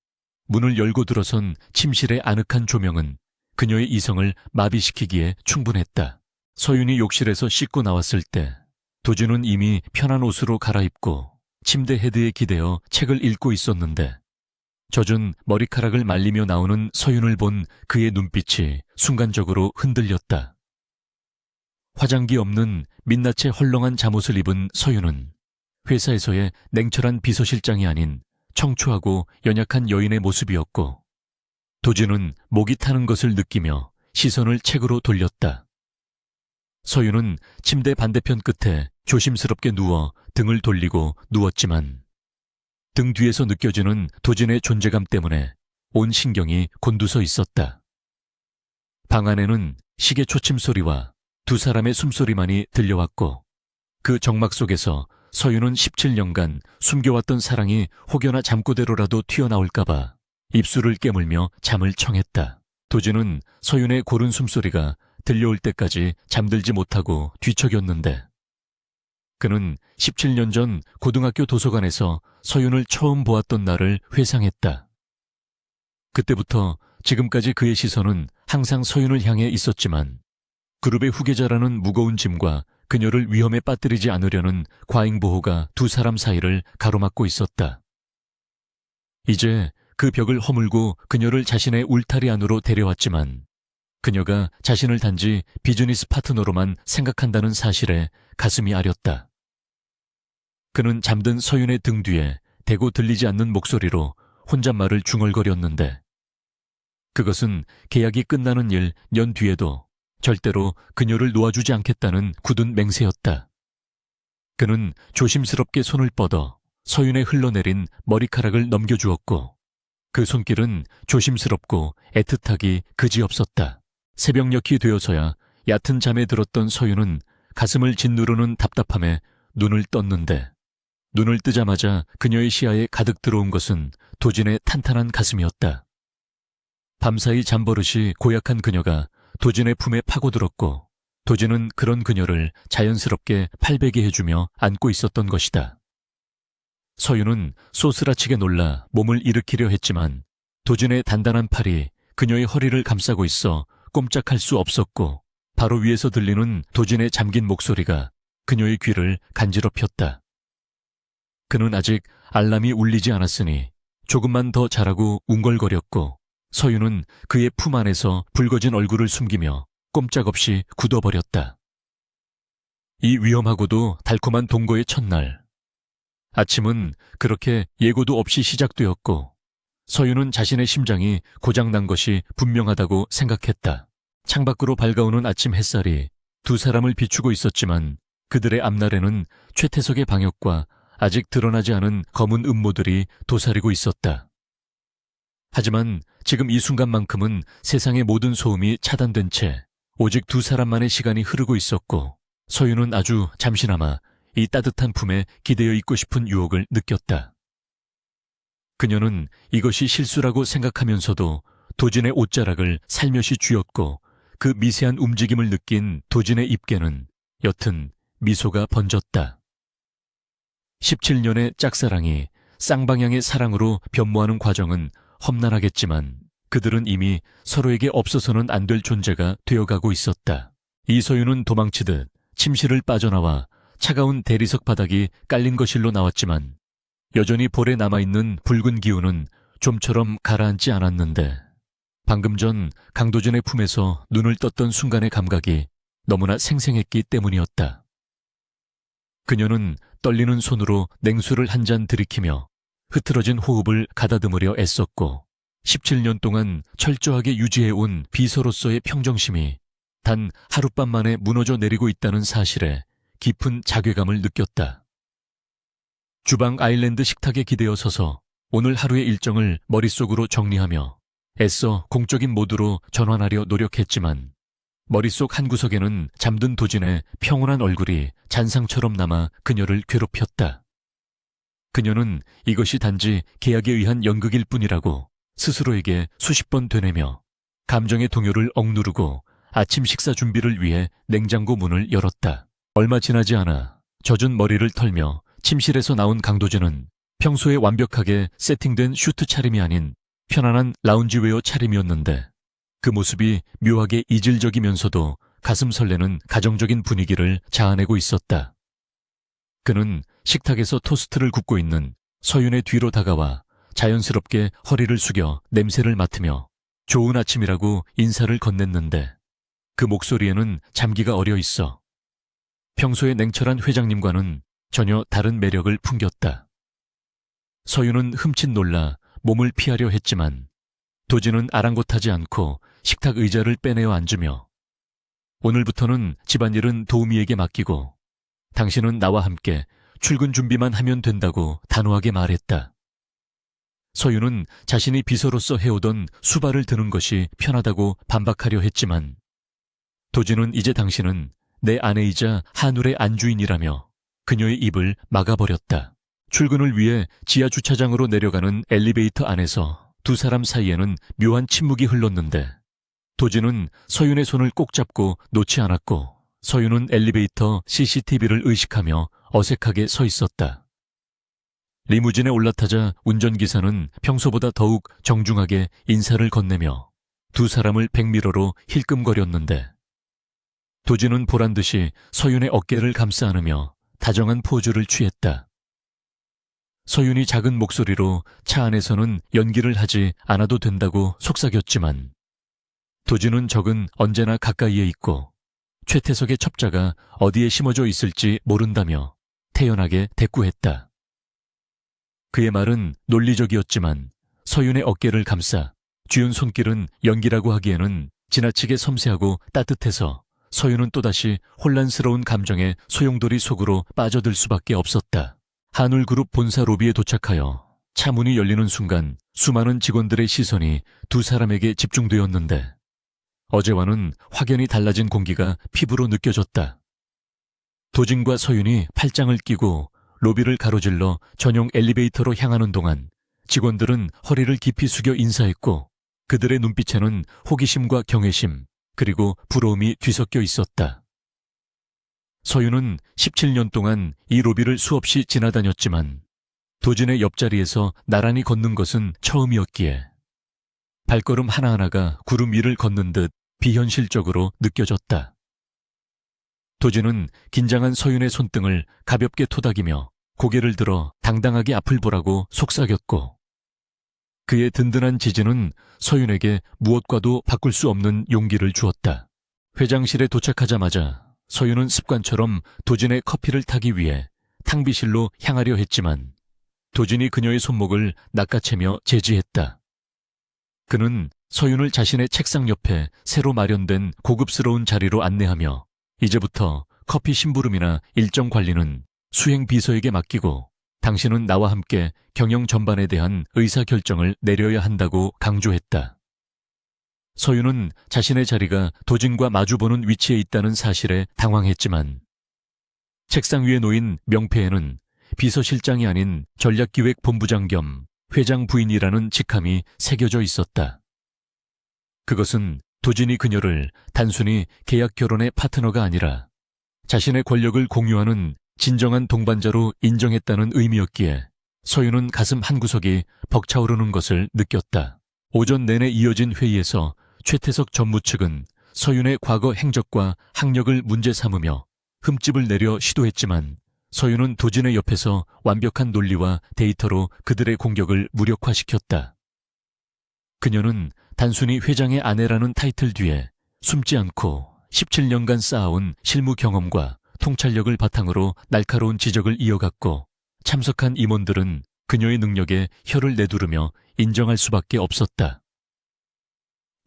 문을 열고 들어선 침실의 아늑한 조명은 그녀의 이성을 마비시키기에 충분했다. 서윤이 욕실에서 씻고 나왔을 때 도진은 이미 편한 옷으로 갈아입고 침대 헤드에 기대어 책을 읽고 있었는데 젖은 머리카락을 말리며 나오는 서윤을 본 그의 눈빛이 순간적으로 흔들렸다. 화장기 없는 민낯에 헐렁한 잠옷을 입은 서윤은 회사에서의 냉철한 비서실장이 아닌 청초하고 연약한 여인의 모습이었고 도진은 목이 타는 것을 느끼며 시선을 책으로 돌렸다. 서윤은 침대 반대편 끝에 조심스럽게 누워 등을 돌리고 누웠지만 등 뒤에서 느껴지는 도진의 존재감 때문에 온 신경이 곤두서 있었다. 방 안에는 시계 초침 소리와 두 사람의 숨소리만이 들려왔고 그 정막 속에서 서윤은 17년간 숨겨왔던 사랑이 혹여나 잠꼬대로라도 튀어나올까봐 입술을 깨물며 잠을 청했다. 도진은 서윤의 고른 숨소리가 들려올 때까지 잠들지 못하고 뒤척였는데 그는 17년 전 고등학교 도서관에서 서윤을 처음 보았던 날을 회상했다. 그때부터 지금까지 그의 시선은 항상 서윤을 향해 있었지만 그룹의 후계자라는 무거운 짐과 그녀를 위험에 빠뜨리지 않으려는 과잉보호가 두 사람 사이를 가로막고 있었다. 이제 그 벽을 허물고 그녀를 자신의 울타리 안으로 데려왔지만 그녀가 자신을 단지 비즈니스 파트너로만 생각한다는 사실에 가슴이 아렸다. 그는 잠든 서윤의 등 뒤에 대고 들리지 않는 목소리로 혼잣말을 중얼거렸는데 그것은 계약이 끝나는 일 년 뒤에도 절대로 그녀를 놓아주지 않겠다는 굳은 맹세였다. 그는 조심스럽게 손을 뻗어 서윤의 흘러내린 머리카락을 넘겨주었고 그 손길은 조심스럽고 애틋하기 그지없었다. 새벽녘이 되어서야 얕은 잠에 들었던 서윤은 가슴을 짓누르는 답답함에 눈을 떴는데 눈을 뜨자마자 그녀의 시야에 가득 들어온 것은 도진의 탄탄한 가슴이었다. 밤사이 잠버릇이 고약한 그녀가 도진의 품에 파고들었고 도진은 그런 그녀를 자연스럽게 팔베개 해주며 안고 있었던 것이다. 서윤은 소스라치게 놀라 몸을 일으키려 했지만 도진의 단단한 팔이 그녀의 허리를 감싸고 있어 꼼짝할 수 없었고 바로 위에서 들리는 도진의 잠긴 목소리가 그녀의 귀를 간지럽혔다. 그는 아직 알람이 울리지 않았으니 조금만 더 자라고 웅걸거렸고 서윤은 그의 품 안에서 붉어진 얼굴을 숨기며 꼼짝없이 굳어버렸다. 이 위험하고도 달콤한 동거의 첫날. 아침은 그렇게 예고도 없이 시작되었고 서윤은 자신의 심장이 고장난 것이 분명하다고 생각했다. 창밖으로 밝아오는 아침 햇살이 두 사람을 비추고 있었지만 그들의 앞날에는 최태석의 방역과 아직 드러나지 않은 검은 음모들이 도사리고 있었다. 하지만 지금 이 순간만큼은 세상의 모든 소음이 차단된 채 오직 두 사람만의 시간이 흐르고 있었고 서윤은 아주 잠시나마 이 따뜻한 품에 기대어 있고 싶은 유혹을 느꼈다. 그녀는 이것이 실수라고 생각하면서도 도진의 옷자락을 살며시 쥐었고 그 미세한 움직임을 느낀 도진의 입계는 옅은 미소가 번졌다. 17년의 짝사랑이 쌍방향의 사랑으로 변모하는 과정은 험난하겠지만 그들은 이미 서로에게 없어서는 안 될 존재가 되어가고 있었다. 이서윤은 도망치듯 침실을 빠져나와 차가운 대리석 바닥이 깔린 거실로 나왔지만 여전히 볼에 남아있는 붉은 기운은 좀처럼 가라앉지 않았는데 방금 전 강도진의 품에서 눈을 떴던 순간의 감각이 너무나 생생했기 때문이었다. 그녀는 떨리는 손으로 냉수를 한 잔 들이키며 흐트러진 호흡을 가다듬으려 애썼고 17년 동안 철저하게 유지해온 비서로서의 평정심이 단 하룻밤 만에 무너져 내리고 있다는 사실에 깊은 자괴감을 느꼈다. 주방 아일랜드 식탁에 기대어 서서 오늘 하루의 일정을 머릿속으로 정리하며 애써 공적인 모드로 전환하려 노력했지만 머릿속 한구석에는 잠든 도진의 평온한 얼굴이 잔상처럼 남아 그녀를 괴롭혔다. 그녀는 이것이 단지 계약에 의한 연극일 뿐이라고 스스로에게 수십 번 되뇌며 감정의 동요를 억누르고 아침 식사 준비를 위해 냉장고 문을 열었다. 얼마 지나지 않아 젖은 머리를 털며 침실에서 나온 강도진은 평소에 완벽하게 세팅된 슈트 차림이 아닌 편안한 라운지웨어 차림이었는데 그 모습이 묘하게 이질적이면서도 가슴 설레는 가정적인 분위기를 자아내고 있었다. 그는 식탁에서 토스트를 굽고 있는 서윤의 뒤로 다가와 자연스럽게 허리를 숙여 냄새를 맡으며 좋은 아침이라고 인사를 건넸는데 그 목소리에는 잠기가 어려 있어 평소의 냉철한 회장님과는 전혀 다른 매력을 풍겼다. 서윤은 흠칫 놀라 몸을 피하려 했지만 도진은 아랑곳하지 않고 식탁 의자를 빼내어 앉으며 오늘부터는 집안일은 도우미에게 맡기고 당신은 나와 함께 출근 준비만 하면 된다고 단호하게 말했다. 서윤은 자신이 비서로서 해오던 수발을 드는 것이 편하다고 반박하려 했지만 도진은 이제 당신은 내 아내이자 한울의 안주인이라며 그녀의 입을 막아버렸다. 출근을 위해 지하 주차장으로 내려가는 엘리베이터 안에서 두 사람 사이에는 묘한 침묵이 흘렀는데 도진은 서윤의 손을 꼭 잡고 놓지 않았고 서윤은 엘리베이터 CCTV를 의식하며 어색하게 서 있었다. 리무진에 올라타자 운전기사는 평소보다 더욱 정중하게 인사를 건네며 두 사람을 백미러로 힐끔거렸는데 도진은 보란듯이 서윤의 어깨를 감싸 안으며 다정한 포즈를 취했다. 서윤이 작은 목소리로 차 안에서는 연기를 하지 않아도 된다고 속삭였지만 도진은 적은 언제나 가까이에 있고 최태석의 첩자가 어디에 심어져 있을지 모른다며 태연하게 대꾸했다. 그의 말은 논리적이었지만 서윤의 어깨를 감싸 쥐은 손길은 연기라고 하기에는 지나치게 섬세하고 따뜻해서 서윤은 또다시 혼란스러운 감정의 소용돌이 속으로 빠져들 수밖에 없었다. 한울그룹 본사 로비에 도착하여 차 문이 열리는 순간 수많은 직원들의 시선이 두 사람에게 집중되었는데 어제와는 확연히 달라진 공기가 피부로 느껴졌다. 도진과 서윤이 팔짱을 끼고 로비를 가로질러 전용 엘리베이터로 향하는 동안 직원들은 허리를 깊이 숙여 인사했고 그들의 눈빛에는 호기심과 경외심 그리고 부러움이 뒤섞여 있었다. 서윤은 17년 동안 이 로비를 수없이 지나다녔지만 도진의 옆자리에서 나란히 걷는 것은 처음이었기에 발걸음 하나하나가 구름 위를 걷는 듯 비현실적으로 느껴졌다. 도진은 긴장한 서윤의 손등을 가볍게 토닥이며 고개를 들어 당당하게 앞을 보라고 속삭였고, 그의 든든한 지지는 서윤에게 무엇과도 바꿀 수 없는 용기를 주었다. 회장실에 도착하자마자 서윤은 습관처럼 도진의 커피를 타기 위해 탕비실로 향하려 했지만 도진이 그녀의 손목을 낚아채며 제지했다. 그는 서윤을 자신의 책상 옆에 새로 마련된 고급스러운 자리로 안내하며 이제부터 커피 심부름이나 일정 관리는 수행 비서에게 맡기고 당신은 나와 함께 경영 전반에 대한 의사결정을 내려야 한다고 강조했다. 서윤은 자신의 자리가 도진과 마주보는 위치에 있다는 사실에 당황했지만 책상 위에 놓인 명패에는 비서실장이 아닌 전략기획본부장 겸 회장 부인이라는 직함이 새겨져 있었다. 그것은 도진이 그녀를 단순히 계약 결혼의 파트너가 아니라 자신의 권력을 공유하는 진정한 동반자로 인정했다는 의미였기에 서윤은 가슴 한구석이 벅차오르는 것을 느꼈다. 오전 내내 이어진 회의에서 최태석 전무 측은 서윤의 과거 행적과 학력을 문제 삼으며 흠집을 내려 시도했지만 서윤은 도진의 옆에서 완벽한 논리와 데이터로 그들의 공격을 무력화시켰다. 그녀는 단순히 회장의 아내라는 타이틀 뒤에 숨지 않고 17년간 쌓아온 실무 경험과 통찰력을 바탕으로 날카로운 지적을 이어갔고 참석한 임원들은 그녀의 능력에 혀를 내두르며 인정할 수밖에 없었다.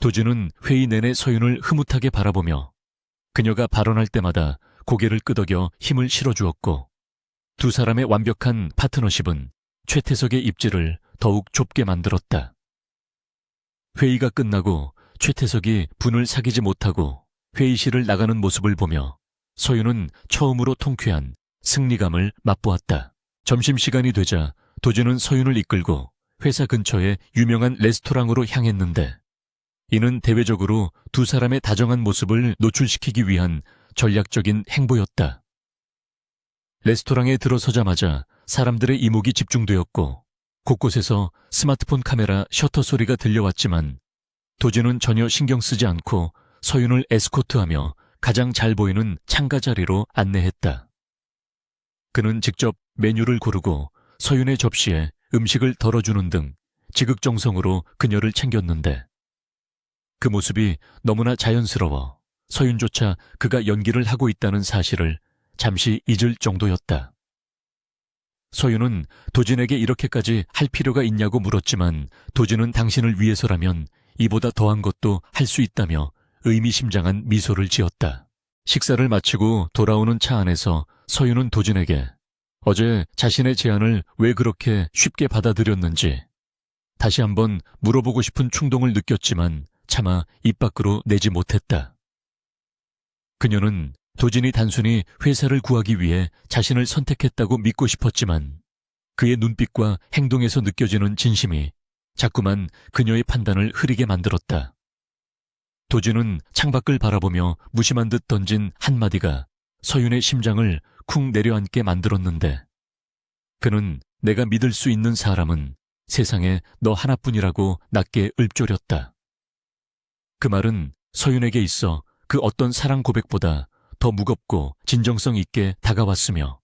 도진은 회의 내내 서윤을 흐뭇하게 바라보며 그녀가 발언할 때마다 고개를 끄덕여 힘을 실어주었고 두 사람의 완벽한 파트너십은 최태석의 입지를 더욱 좁게 만들었다. 회의가 끝나고 최태석이 분을 사귀지 못하고 회의실을 나가는 모습을 보며 서윤은 처음으로 통쾌한 승리감을 맛보았다. 점심시간이 되자 도진은 서윤을 이끌고 회사 근처의 유명한 레스토랑으로 향했는데 이는 대외적으로 두 사람의 다정한 모습을 노출시키기 위한 전략적인 행보였다. 레스토랑에 들어서자마자 사람들의 이목이 집중되었고 곳곳에서 스마트폰 카메라 셔터 소리가 들려왔지만 도진은 전혀 신경 쓰지 않고 서윤을 에스코트하며 가장 잘 보이는 창가 자리로 안내했다. 그는 직접 메뉴를 고르고 서윤의 접시에 음식을 덜어주는 등 지극정성으로 그녀를 챙겼는데 그 모습이 너무나 자연스러워 서윤조차 그가 연기를 하고 있다는 사실을 잠시 잊을 정도였다. 서윤은 도진에게 이렇게까지 할 필요가 있냐고 물었지만 도진은 당신을 위해서라면 이보다 더한 것도 할 수 있다며 의미심장한 미소를 지었다. 식사를 마치고 돌아오는 차 안에서 서윤은 도진에게 어제 자신의 제안을 왜 그렇게 쉽게 받아들였는지 다시 한번 물어보고 싶은 충동을 느꼈지만 차마 입 밖으로 내지 못했다. 그녀는 도진이 단순히 회사를 구하기 위해 자신을 선택했다고 믿고 싶었지만 그의 눈빛과 행동에서 느껴지는 진심이 자꾸만 그녀의 판단을 흐리게 만들었다. 도진은 창밖을 바라보며 무심한 듯 던진 한마디가 서윤의 심장을 쿵 내려앉게 만들었는데 그는 내가 믿을 수 있는 사람은 세상에 너 하나뿐이라고 낮게 읊조렸다. 그 말은 서윤에게 있어 그 어떤 사랑 고백보다 더 무겁고 진정성 있게 다가왔으며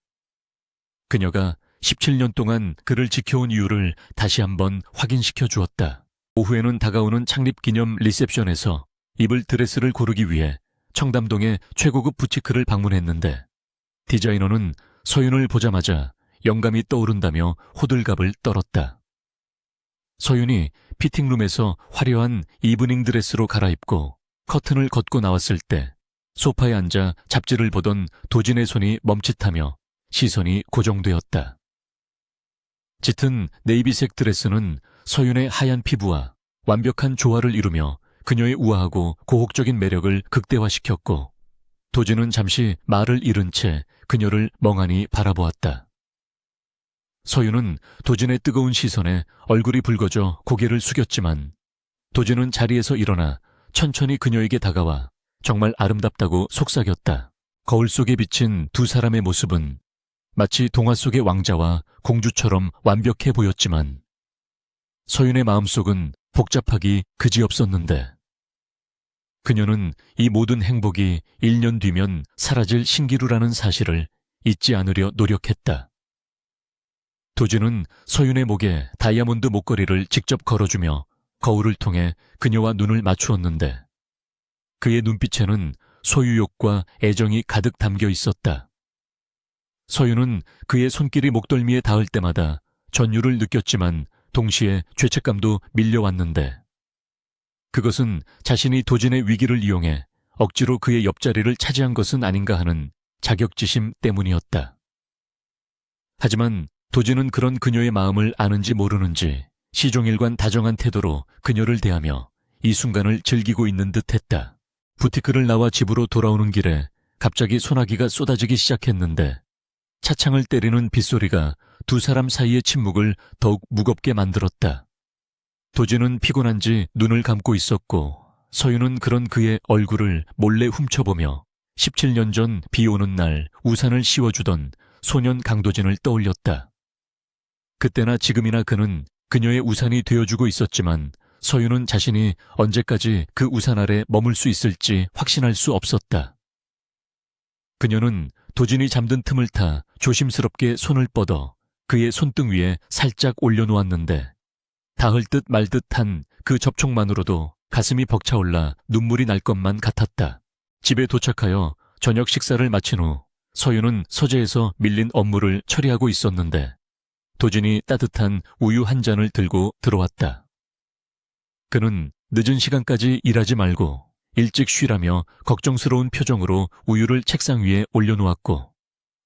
그녀가 17년 동안 그를 지켜온 이유를 다시 한번 확인시켜 주었다. 오후에는 다가오는 창립기념 리셉션에서 입을 드레스를 고르기 위해 청담동의 최고급 부티크를 방문했는데 디자이너는 서윤을 보자마자 영감이 떠오른다며 호들갑을 떨었다. 서윤이 피팅룸에서 화려한 이브닝 드레스로 갈아입고 커튼을 걷고 나왔을 때 소파에 앉아 잡지를 보던 도진의 손이 멈칫하며 시선이 고정되었다. 짙은 네이비색 드레스는 서윤의 하얀 피부와 완벽한 조화를 이루며 그녀의 우아하고 고혹적인 매력을 극대화시켰고 도진은 잠시 말을 잃은 채 그녀를 멍하니 바라보았다. 서윤은 도진의 뜨거운 시선에 얼굴이 붉어져 고개를 숙였지만 도진은 자리에서 일어나 천천히 그녀에게 다가와 정말 아름답다고 속삭였다. 거울 속에 비친 두 사람의 모습은 마치 동화 속의 왕자와 공주처럼 완벽해 보였지만 서윤의 마음속은 복잡하기 그지없었는데 그녀는 이 모든 행복이 1년 뒤면 사라질 신기루라는 사실을 잊지 않으려 노력했다. 도준은 서윤의 목에 다이아몬드 목걸이를 직접 걸어주며 거울을 통해 그녀와 눈을 맞추었는데 그의 눈빛에는 소유욕과 애정이 가득 담겨 있었다. 서윤은 그의 손길이 목덜미에 닿을 때마다 전율을 느꼈지만 동시에 죄책감도 밀려왔는데 그것은 자신이 도진의 위기를 이용해 억지로 그의 옆자리를 차지한 것은 아닌가 하는 자격지심 때문이었다. 하지만 도진은 그런 그녀의 마음을 아는지 모르는지 시종일관 다정한 태도로 그녀를 대하며 이 순간을 즐기고 있는 듯했다. 부티크를 나와 집으로 돌아오는 길에 갑자기 소나기가 쏟아지기 시작했는데 차창을 때리는 빗소리가 두 사람 사이의 침묵을 더욱 무겁게 만들었다. 도진은 피곤한지 눈을 감고 있었고 서윤은 그런 그의 얼굴을 몰래 훔쳐보며 17년 전 비 오는 날 우산을 씌워주던 소년 강도진을 떠올렸다. 그때나 지금이나 그는 그녀의 우산이 되어주고 있었지만 서윤은 자신이 언제까지 그 우산 아래 머물 수 있을지 확신할 수 없었다. 그녀는 도진이 잠든 틈을 타 조심스럽게 손을 뻗어 그의 손등 위에 살짝 올려놓았는데 닿을 듯 말 듯한 그 접촉만으로도 가슴이 벅차올라 눈물이 날 것만 같았다. 집에 도착하여 저녁 식사를 마친 후 서윤은 서재에서 밀린 업무를 처리하고 있었는데 도진이 따뜻한 우유 한 잔을 들고 들어왔다. 그는 늦은 시간까지 일하지 말고 일찍 쉬라며 걱정스러운 표정으로 우유를 책상 위에 올려놓았고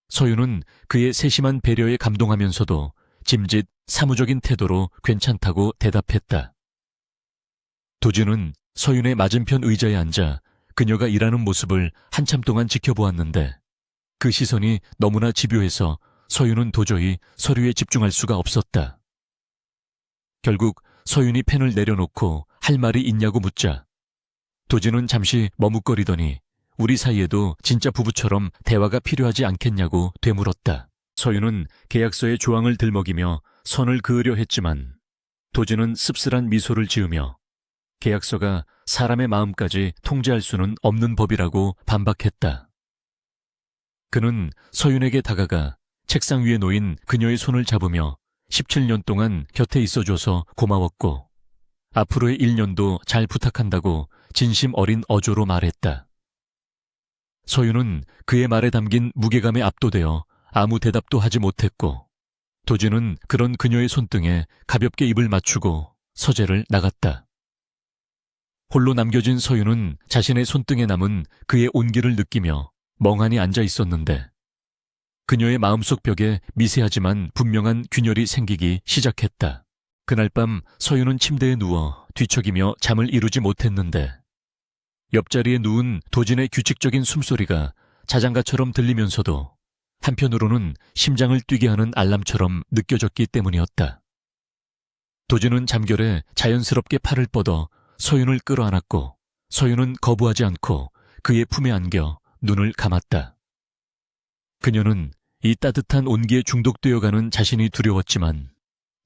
서윤은 그의 세심한 배려에 감동하면서도 짐짓 사무적인 태도로 괜찮다고 대답했다. 도진은 서윤의 맞은편 의자에 앉아 그녀가 일하는 모습을 한참 동안 지켜보았는데 그 시선이 너무나 집요해서 서윤은 도저히 서류에 집중할 수가 없었다. 결국 서윤이 펜을 내려놓고 할 말이 있냐고 묻자 도진은 잠시 머뭇거리더니 우리 사이에도 진짜 부부처럼 대화가 필요하지 않겠냐고 되물었다. 서윤은 계약서의 조항을 들먹이며 선을 그으려 했지만 도진은 씁쓸한 미소를 지으며 계약서가 사람의 마음까지 통제할 수는 없는 법이라고 반박했다. 그는 서윤에게 다가가 책상 위에 놓인 그녀의 손을 잡으며 17년 동안 곁에 있어줘서 고마웠고 앞으로의 1년도 잘 부탁한다고 진심 어린 어조로 말했다. 서윤은 그의 말에 담긴 무게감에 압도되어 아무 대답도 하지 못했고 도진은 그런 그녀의 손등에 가볍게 입을 맞추고 서재를 나갔다. 홀로 남겨진 서윤은 자신의 손등에 남은 그의 온기를 느끼며 멍하니 앉아 있었는데 그녀의 마음속 벽에 미세하지만 분명한 균열이 생기기 시작했다. 그날 밤 서윤은 침대에 누워 뒤척이며 잠을 이루지 못했는데 옆자리에 누운 도진의 규칙적인 숨소리가 자장가처럼 들리면서도 한편으로는 심장을 뛰게 하는 알람처럼 느껴졌기 때문이었다. 도진은 잠결에 자연스럽게 팔을 뻗어 서윤을 끌어안았고 서윤은 거부하지 않고 그의 품에 안겨 눈을 감았다. 그녀는 이 따뜻한 온기에 중독되어가는 자신이 두려웠지만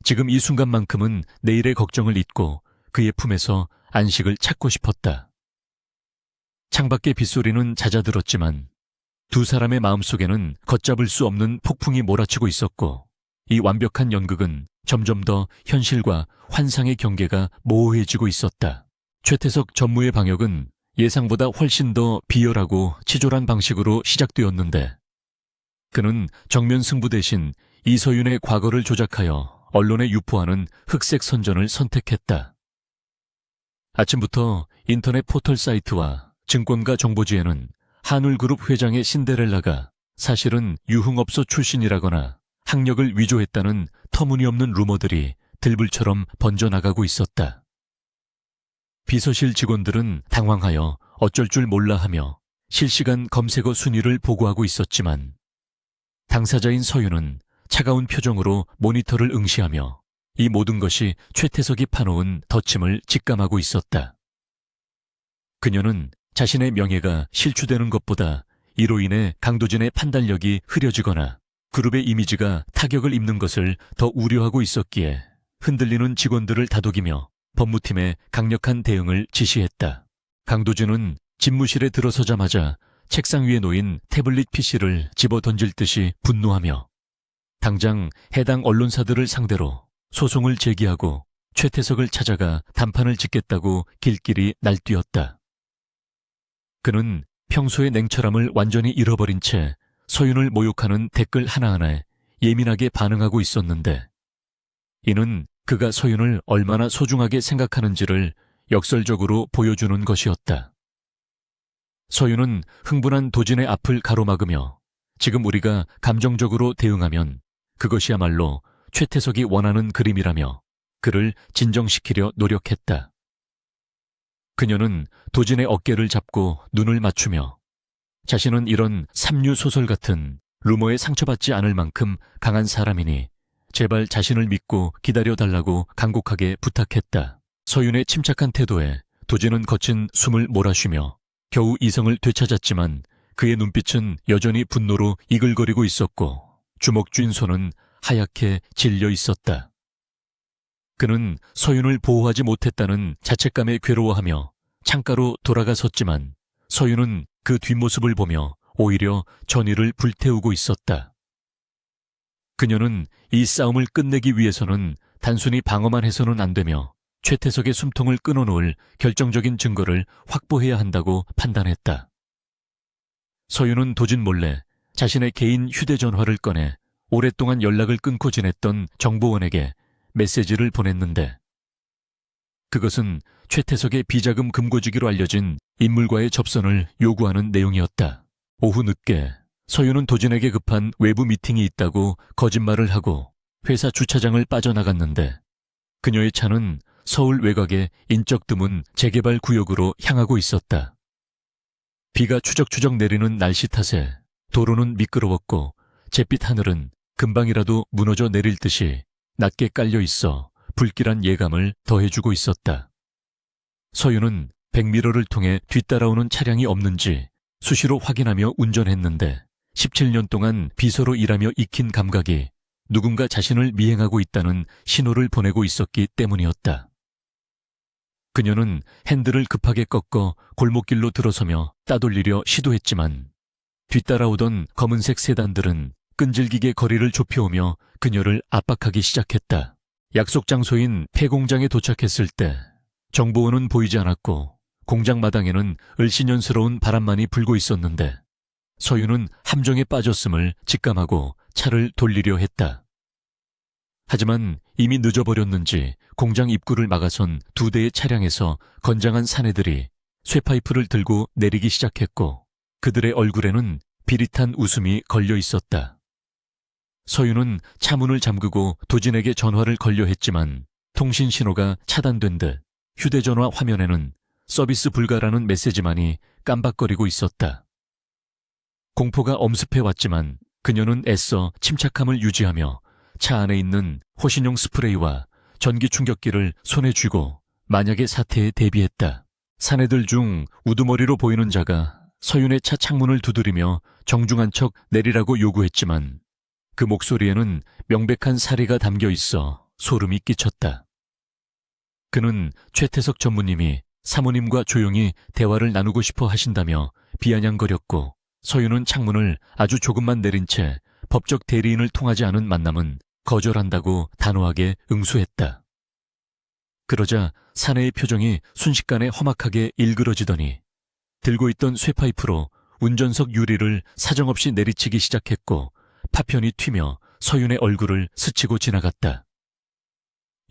지금 이 순간만큼은 내일의 걱정을 잊고 그의 품에서 안식을 찾고 싶었다. 창밖의 빗소리는 잦아들었지만 두 사람의 마음속에는 걷잡을 수 없는 폭풍이 몰아치고 있었고 이 완벽한 연극은 점점 더 현실과 환상의 경계가 모호해지고 있었다. 최태석 전무의 방역은 예상보다 훨씬 더 비열하고 치졸한 방식으로 시작되었는데 그는 정면 승부 대신 이서윤의 과거를 조작하여 언론에 유포하는 흑색 선전을 선택했다. 아침부터 인터넷 포털 사이트와 증권가 정보지에는 한울그룹 회장의 신데렐라가 사실은 유흥업소 출신이라거나 학력을 위조했다는 터무니없는 루머들이 들불처럼 번져나가고 있었다. 비서실 직원들은 당황하여 어쩔 줄 몰라 하며 실시간 검색어 순위를 보고하고 있었지만 당사자인 서윤은 차가운 표정으로 모니터를 응시하며 이 모든 것이 최태석이 파놓은 덧침을 직감하고 있었다. 그녀는 자신의 명예가 실추되는 것보다 이로 인해 강도진의 판단력이 흐려지거나 그룹의 이미지가 타격을 입는 것을 더 우려하고 있었기에 흔들리는 직원들을 다독이며 법무팀에 강력한 대응을 지시했다. 강도진은 집무실에 들어서자마자 책상 위에 놓인 태블릿 PC를 집어 던질 듯이 분노하며 당장 해당 언론사들을 상대로 소송을 제기하고 최태석을 찾아가 단판을 짓겠다고 길길이 날뛰었다. 그는 평소의 냉철함을 완전히 잃어버린 채 서윤을 모욕하는 댓글 하나하나에 예민하게 반응하고 있었는데 이는 그가 서윤을 얼마나 소중하게 생각하는지를 역설적으로 보여주는 것이었다. 서윤은 흥분한 도진의 앞을 가로막으며 지금 우리가 감정적으로 대응하면 그것이야말로 최태석이 원하는 그림이라며 그를 진정시키려 노력했다. 그녀는 도진의 어깨를 잡고 눈을 맞추며 자신은 이런 삼류 소설 같은 루머에 상처받지 않을 만큼 강한 사람이니 제발 자신을 믿고 기다려달라고 간곡하게 부탁했다. 서윤의 침착한 태도에 도진은 거친 숨을 몰아쉬며 겨우 이성을 되찾았지만 그의 눈빛은 여전히 분노로 이글거리고 있었고 주먹 쥔 손은 하얗게 질려 있었다. 그는 서윤을 보호하지 못했다는 자책감에 괴로워하며 창가로 돌아가 섰지만 서윤은 그 뒷모습을 보며 오히려 전의를 불태우고 있었다. 그녀는 이 싸움을 끝내기 위해서는 단순히 방어만 해서는 안 되며 최태석의 숨통을 끊어놓을 결정적인 증거를 확보해야 한다고 판단했다. 서윤은 도진 몰래 자신의 개인 휴대전화를 꺼내 오랫동안 연락을 끊고 지냈던 정보원에게 메시지를 보냈는데 그것은 최태석의 비자금 금고주기로 알려진 인물과의 접선을 요구하는 내용이었다. 오후 늦게 서윤은 도진에게 급한 외부 미팅이 있다고 거짓말을 하고 회사 주차장을 빠져나갔는데 그녀의 차는 서울 외곽의 인적 드문 재개발 구역으로 향하고 있었다. 비가 추적추적 내리는 날씨 탓에 도로는 미끄러웠고 잿빛 하늘은 금방이라도 무너져 내릴 듯이 낮게 깔려 있어 불길한 예감을 더해주고 있었다. 서윤은 백미러를 통해 뒤따라오는 차량이 없는지 수시로 확인하며 운전했는데 17년 동안 비서로 일하며 익힌 감각이 누군가 자신을 미행하고 있다는 신호를 보내고 있었기 때문이었다. 그녀는 핸들을 급하게 꺾어 골목길로 들어서며 따돌리려 시도했지만 뒤따라오던 검은색 세단들은 끈질기게 거리를 좁혀오며 그녀를 압박하기 시작했다. 약속 장소인 폐공장에 도착했을 때 정보원은 보이지 않았고 공장 마당에는 을씨년스러운 바람만이 불고 있었는데 서윤은 함정에 빠졌음을 직감하고 차를 돌리려 했다. 하지만 이미 늦어버렸는지 공장 입구를 막아선 2대의 차량에서 건장한 사내들이 쇠파이프를 들고 내리기 시작했고 그들의 얼굴에는 비릿한 웃음이 걸려 있었다. 서윤은 차문을 잠그고 도진에게 전화를 걸려 했지만 통신 신호가 차단된 듯 휴대전화 화면에는 서비스 불가라는 메시지만이 깜박거리고 있었다. 공포가 엄습해왔지만 그녀는 애써 침착함을 유지하며 차 안에 있는 호신용 스프레이와 전기 충격기를 손에 쥐고 만약의 사태에 대비했다. 사내들 중 우두머리로 보이는 자가 서윤의 차 창문을 두드리며 정중한 척 내리라고 요구했지만 그 목소리에는 명백한 사리가 담겨 있어 소름이 끼쳤다. 그는 최태석 전무님이 사모님과 조용히 대화를 나누고 싶어 하신다며 비아냥거렸고 서윤은 창문을 아주 조금만 내린 채 법적 대리인을 통하지 않은 만남은 거절한다고 단호하게 응수했다. 그러자 사내의 표정이 순식간에 험악하게 일그러지더니 들고 있던 쇠파이프로 운전석 유리를 사정없이 내리치기 시작했고 파편이 튀며 서윤의 얼굴을 스치고 지나갔다.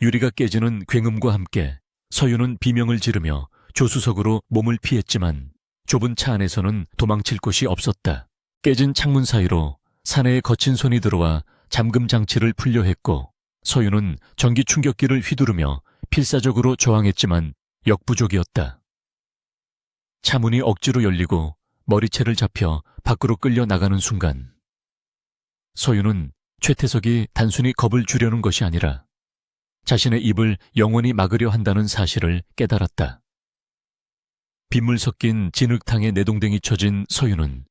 유리가 깨지는 굉음과 함께 서윤은 비명을 지르며 조수석으로 몸을 피했지만 좁은 차 안에서는 도망칠 곳이 없었다. 깨진 창문 사이로 사내의 거친 손이 들어와 잠금 장치를 풀려 했고 서윤은 전기 충격기를 휘두르며 필사적으로 저항했지만 역부족이었다. 차문이 억지로 열리고 머리채를 잡혀 밖으로 끌려 나가는 순간 서윤은 최태석이 단순히 겁을 주려는 것이 아니라 자신의 입을 영원히 막으려 한다는 사실을 깨달았다. 빗물 섞인 진흙탕에 내동댕이 쳐진 서윤은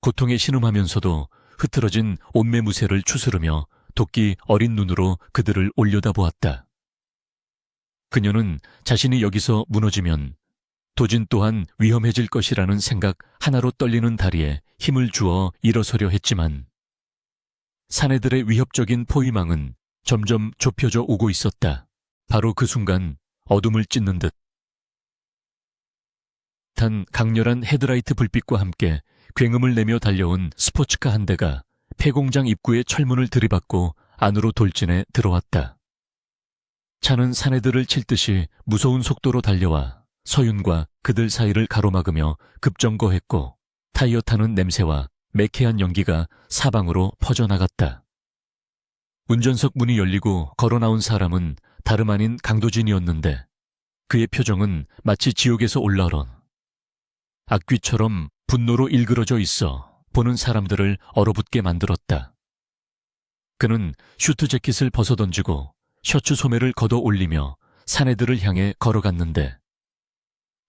고통에 신음하면서도 흐트러진 옷매무새를 추스르며 도끼 어린 눈으로 그들을 올려다보았다. 그녀는 자신이 여기서 무너지면 도진 또한 위험해질 것이라는 생각 하나로 떨리는 다리에 힘을 주어 일어서려 했지만 사내들의 위협적인 포위망은 점점 좁혀져 오고 있었다. 바로 그 순간 어둠을 찢는 듯한 강렬한 헤드라이트 불빛과 함께 굉음을 내며 달려온 스포츠카 한 대가 폐공장 입구의 철문을 들이받고 안으로 돌진해 들어왔다. 차는 사내들을 칠 듯이 무서운 속도로 달려와 서윤과 그들 사이를 가로막으며 급정거했고 타이어 타는 냄새와 매캐한 연기가 사방으로 퍼져나갔다. 운전석 문이 열리고 걸어 나온 사람은 다름 아닌 강도진이었는데 그의 표정은 마치 지옥에서 올라온 악귀처럼 분노로 일그러져 있어 보는 사람들을 얼어붙게 만들었다. 그는 슈트 재킷을 벗어던지고 셔츠 소매를 걷어 올리며 사내들을 향해 걸어갔는데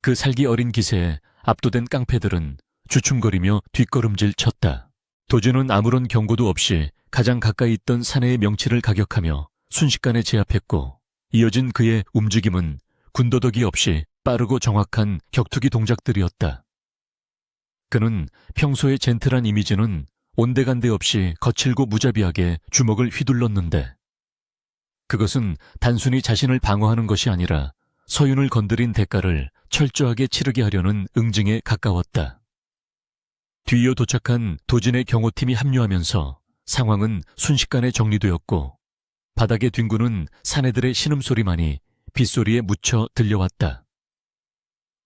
그 살기 어린 기세에 압도된 깡패들은 주춤거리며 뒷걸음질 쳤다. 도준은 아무런 경고도 없이 가장 가까이 있던 사내의 명치를 가격하며 순식간에 제압했고 이어진 그의 움직임은 군더더기 없이 빠르고 정확한 격투기 동작들이었다. 그는 평소의 젠틀한 이미지는 온데간데 없이 거칠고 무자비하게 주먹을 휘둘렀는데 그것은 단순히 자신을 방어하는 것이 아니라 서윤을 건드린 대가를 철저하게 치르게 하려는 응징에 가까웠다. 뒤이어 도착한 도진의 경호팀이 합류하면서 상황은 순식간에 정리되었고 바닥에 뒹구는 사내들의 신음소리만이 빗소리에 묻혀 들려왔다.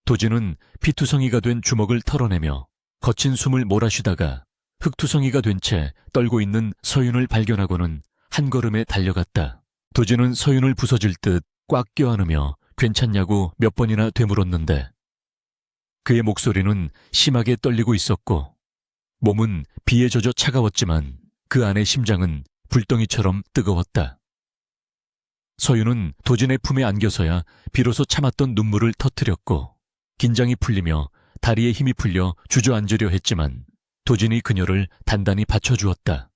도진은 피투성이가 된 주먹을 털어내며 거친 숨을 몰아쉬다가 흙투성이가 된 채 떨고 있는 서윤을 발견하고는 한 걸음에 달려갔다. 도진은 서윤을 부서질 듯 꽉 껴안으며 괜찮냐고 몇 번이나 되물었는데 그의 목소리는 심하게 떨리고 있었고 몸은 비에 젖어 차가웠지만 그 안의 심장은 불덩이처럼 뜨거웠다. 서윤은 도진의 품에 안겨서야 비로소 참았던 눈물을 터뜨렸고 긴장이 풀리며 다리에 힘이 풀려 주저앉으려 했지만 도진이 그녀를 단단히 받쳐주었다.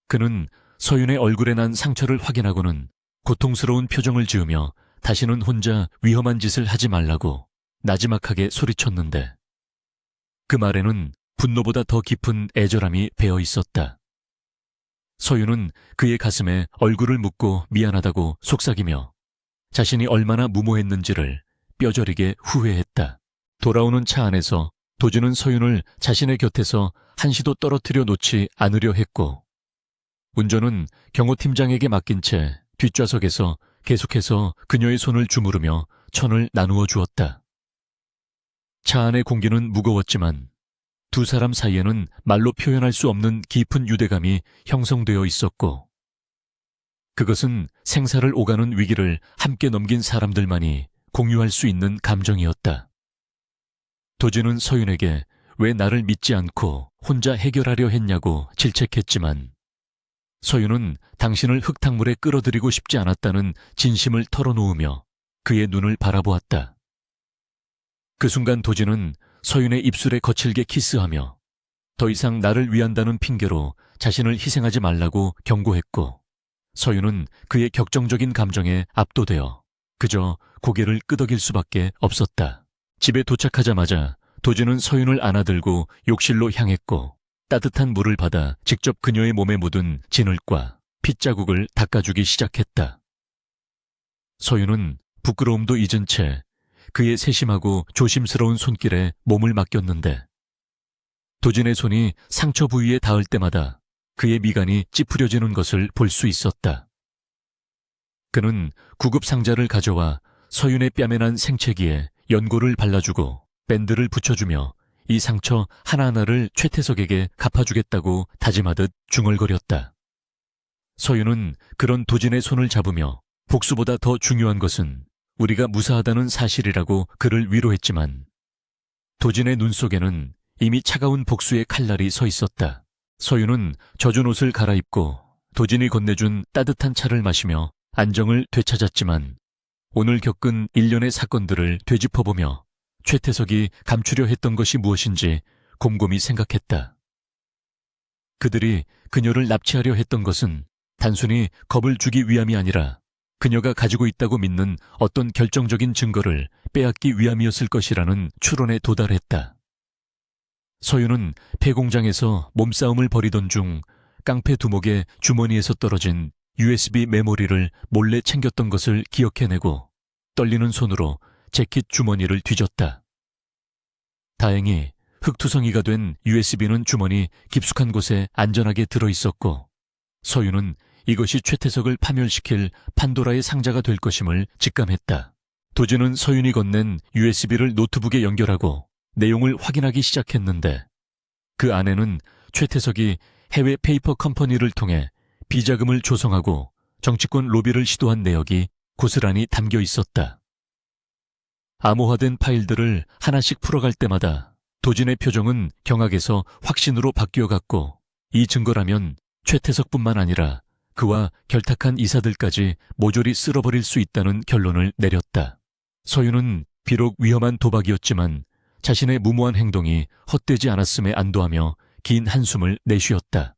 그는 서윤의 얼굴에 난 상처를 확인하고는 고통스러운 표정을 지으며 다시는 혼자 위험한 짓을 하지 말라고 나지막하게 소리쳤는데 그 말에는 분노보다 더 깊은 애절함이 배어 있었다. 서윤은 그의 가슴에 얼굴을 묻고 미안하다고 속삭이며 자신이 얼마나 무모했는지를 뼈저리게 후회했다. 돌아오는 차 안에서 도준은 서윤을 자신의 곁에서 한시도 떨어뜨려 놓지 않으려 했고 운전은 경호팀장에게 맡긴 채 뒷좌석에서 계속해서 그녀의 손을 주무르며 천을 나누어 주었다. 차 안의 공기는 무거웠지만 두 사람 사이에는 말로 표현할 수 없는 깊은 유대감이 형성되어 있었고 그것은 생사를 오가는 위기를 함께 넘긴 사람들만이 공유할 수 있는 감정이었다. 도진은 서윤에게 왜 나를 믿지 않고 혼자 해결하려 했냐고 질책했지만 서윤은 당신을 흙탕물에 끌어들이고 싶지 않았다는 진심을 털어놓으며 그의 눈을 바라보았다. 그 순간 도진은 서윤의 입술에 거칠게 키스하며 더 이상 나를 위한다는 핑계로 자신을 희생하지 말라고 경고했고 서윤은 그의 격정적인 감정에 압도되어 그저 고개를 끄덕일 수밖에 없었다. 집에 도착하자마자 도진은 서윤을 안아들고 욕실로 향했고 따뜻한 물을 받아 직접 그녀의 몸에 묻은 진흙과 핏자국을 닦아주기 시작했다. 서윤은 부끄러움도 잊은 채 그의 세심하고 조심스러운 손길에 몸을 맡겼는데 도진의 손이 상처 부위에 닿을 때마다 그의 미간이 찌푸려지는 것을 볼 수 있었다. 그는 구급 상자를 가져와 서윤의 뺨에 난 생채기에 연고를 발라주고 밴드를 붙여주며 이 상처 하나하나를 최태석에게 갚아주겠다고 다짐하듯 중얼거렸다. 서윤은 그런 도진의 손을 잡으며 복수보다 더 중요한 것은 우리가 무사하다는 사실이라고 그를 위로했지만 도진의 눈 속에는 이미 차가운 복수의 칼날이 서 있었다. 서윤은 젖은 옷을 갈아입고 도진이 건네준 따뜻한 차를 마시며 안정을 되찾았지만 오늘 겪은 일련의 사건들을 되짚어보며 최태석이 감추려 했던 것이 무엇인지 곰곰이 생각했다. 그들이 그녀를 납치하려 했던 것은 단순히 겁을 주기 위함이 아니라 그녀가 가지고 있다고 믿는 어떤 결정적인 증거를 빼앗기 위함이었을 것이라는 추론에 도달했다. 서윤은 폐공장에서 몸싸움을 벌이던 중 깡패 두목의 주머니에서 떨어진 USB 메모리를 몰래 챙겼던 것을 기억해내고 떨리는 손으로 재킷 주머니를 뒤졌다. 다행히 흙투성이가 된 USB는 주머니 깊숙한 곳에 안전하게 들어있었고 서윤은 이것이 최태석을 파멸시킬 판도라의 상자가 될 것임을 직감했다. 도진은 서윤이 건넨 USB를 노트북에 연결하고 내용을 확인하기 시작했는데 그 안에는 최태석이 해외 페이퍼 컴퍼니를 통해 비자금을 조성하고 정치권 로비를 시도한 내역이 고스란히 담겨 있었다. 암호화된 파일들을 하나씩 풀어갈 때마다 도진의 표정은 경악에서 확신으로 바뀌어갔고 이 증거라면 최태석뿐만 아니라 그와 결탁한 이사들까지 모조리 쓸어버릴 수 있다는 결론을 내렸다. 서윤은 비록 위험한 도박이었지만 자신의 무모한 행동이 헛되지 않았음에 안도하며 긴 한숨을 내쉬었다.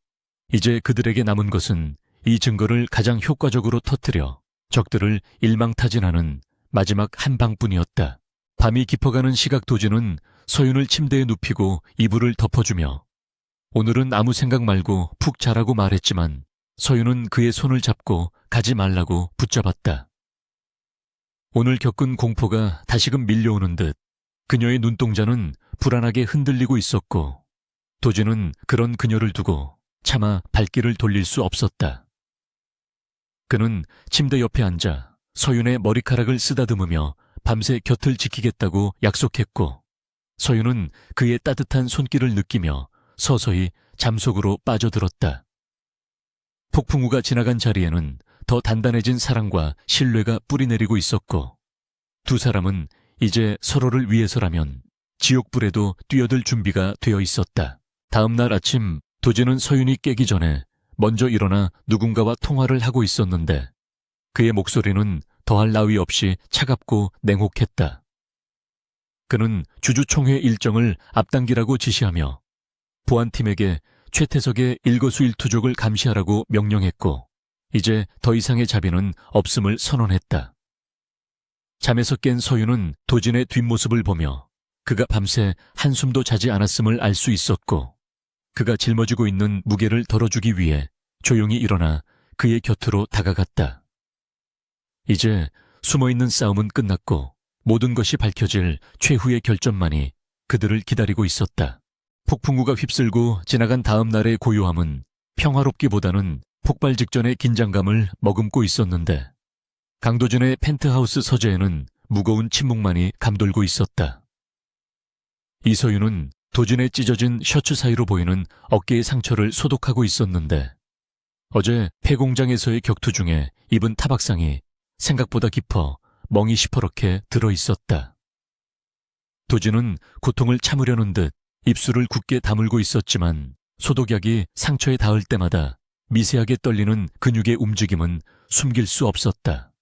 이제 그들에게 남은 것은 이 증거를 가장 효과적으로 터뜨려 적들을 일망타진하는 마지막 한 방뿐이었다. 밤이 깊어가는 시각 도진은 서윤을 침대에 눕히고 이불을 덮어주며 오늘은 아무 생각 말고 푹 자라고 말했지만 서윤은 그의 손을 잡고 가지 말라고 붙잡았다. 오늘 겪은 공포가 다시금 밀려오는 듯 그녀의 눈동자는 불안하게 흔들리고 있었고 도진은 그런 그녀를 두고 차마 발길을 돌릴 수 없었다. 그는 침대 옆에 앉아 서윤의 머리카락을 쓰다듬으며 밤새 곁을 지키겠다고 약속했고 서윤은 그의 따뜻한 손길을 느끼며 서서히 잠속으로 빠져들었다. 폭풍우가 지나간 자리에는 더 단단해진 사랑과 신뢰가 뿌리내리고 있었고 두 사람은 이제 서로를 위해서라면 지옥불에도 뛰어들 준비가 되어 있었다. 다음 날 아침 도진은 서윤이 깨기 전에 먼저 일어나 누군가와 통화를 하고 있었는데 그의 목소리는 더할 나위 없이 차갑고 냉혹했다. 그는 주주총회 일정을 앞당기라고 지시하며 보안팀에게 최태석의 일거수일투족을 감시하라고 명령했고 이제 더 이상의 자비는 없음을 선언했다. 잠에서 깬 서윤은 도진의 뒷모습을 보며 그가 밤새 한숨도 자지 않았음을 알 수 있었고 그가 짊어지고 있는 무게를 덜어주기 위해 조용히 일어나 그의 곁으로 다가갔다. 이제 숨어있는 싸움은 끝났고 모든 것이 밝혀질 최후의 결전만이 그들을 기다리고 있었다. 폭풍우가 휩쓸고 지나간 다음 날의 고요함은 평화롭기보다는 폭발 직전의 긴장감을 머금고 있었는데 강도진의 펜트하우스 서재에는 무거운 침묵만이 감돌고 있었다. 이서윤은 도진의 찢어진 셔츠 사이로 보이는 어깨의 상처를 소독하고 있었는데 어제 폐공장에서의 격투 중에 입은 타박상이 생각보다 깊어 멍이 시퍼렇게 들어있었다. 도진은 고통을 참으려는 듯 입술을 굳게 다물고 있었지만 소독약이 상처에 닿을 때마다 미세하게 떨리는 근육의 움직임은 숨길 수 없었다.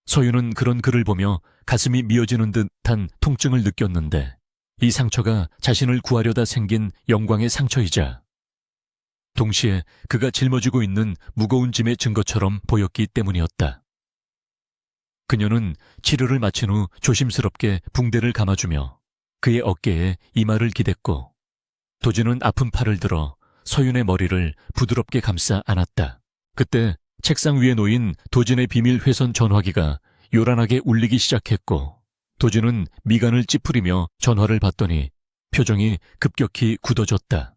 서윤은 그런 그를 보며 가슴이 미어지는 듯한 통증을 느꼈는데 이 상처가 자신을 구하려다 생긴 영광의 상처이자 동시에 그가 짊어지고 있는 무거운 짐의 증거처럼 보였기 때문이었다. 그녀는 치료를 마친 후 조심스럽게 붕대를 감아주며 그의 어깨에 이마를 기댔고 도진은 아픈 팔을 들어 서윤의 머리를 부드럽게 감싸 안았다. 그때 책상 위에 놓인 도진의 비밀 회선 전화기가 요란하게 울리기 시작했고 도진은 미간을 찌푸리며 전화를 받더니 표정이 급격히 굳어졌다.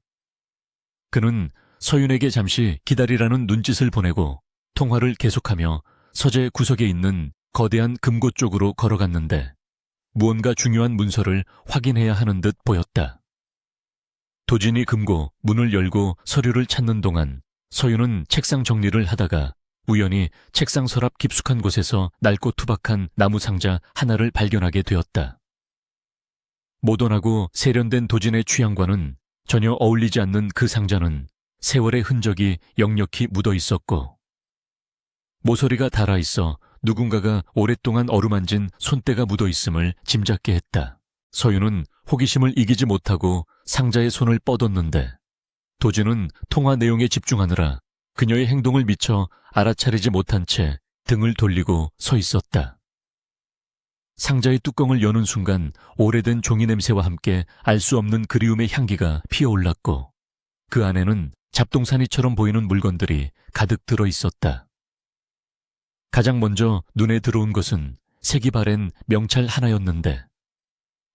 그는 서윤에게 잠시 기다리라는 눈짓을 보내고 통화를 계속하며 서재 구석에 있는 거대한 금고 쪽으로 걸어갔는데 무언가 중요한 문서를 확인해야 하는 듯 보였다. 도진이 금고 문을 열고 서류를 찾는 동안 서윤은 책상 정리를 하다가 우연히 책상 서랍 깊숙한 곳에서 낡고 투박한 나무 상자 하나를 발견하게 되었다. 모던하고 세련된 도진의 취향과는 전혀 어울리지 않는 그 상자는 세월의 흔적이 역력히 묻어 있었고 모서리가 닳아 있어 누군가가 오랫동안 어루만진 손때가 묻어 있음을 짐작게 했다. 서윤은 호기심을 이기지 못하고 상자에 손을 뻗었는데 도진은 통화 내용에 집중하느라 그녀의 행동을 미처 알아차리지 못한 채 등을 돌리고 서 있었다. 상자의 뚜껑을 여는 순간 오래된 종이 냄새와 함께 알 수 없는 그리움의 향기가 피어올랐고 그 안에는 잡동사니처럼 보이는 물건들이 가득 들어 있었다. 가장 먼저 눈에 들어온 것은 색이 바랜 명찰 하나였는데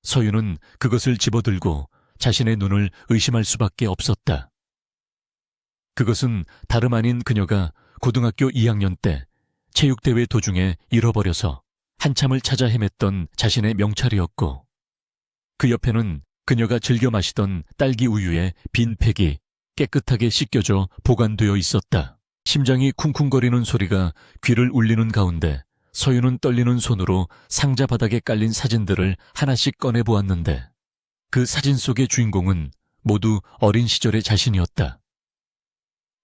서윤은 그것을 집어들고 자신의 눈을 의심할 수밖에 없었다. 그것은 다름 아닌 그녀가 고등학교 2학년 때 체육대회 도중에 잃어버려서 한참을 찾아 헤맸던 자신의 명찰이었고 그 옆에는 그녀가 즐겨 마시던 딸기 우유의 빈 팩이 깨끗하게 씻겨져 보관되어 있었다. 심장이 쿵쿵거리는 소리가 귀를 울리는 가운데 서윤은 떨리는 손으로 상자 바닥에 깔린 사진들을 하나씩 꺼내 보았는데 그 사진 속의 주인공은 모두 어린 시절의 자신이었다.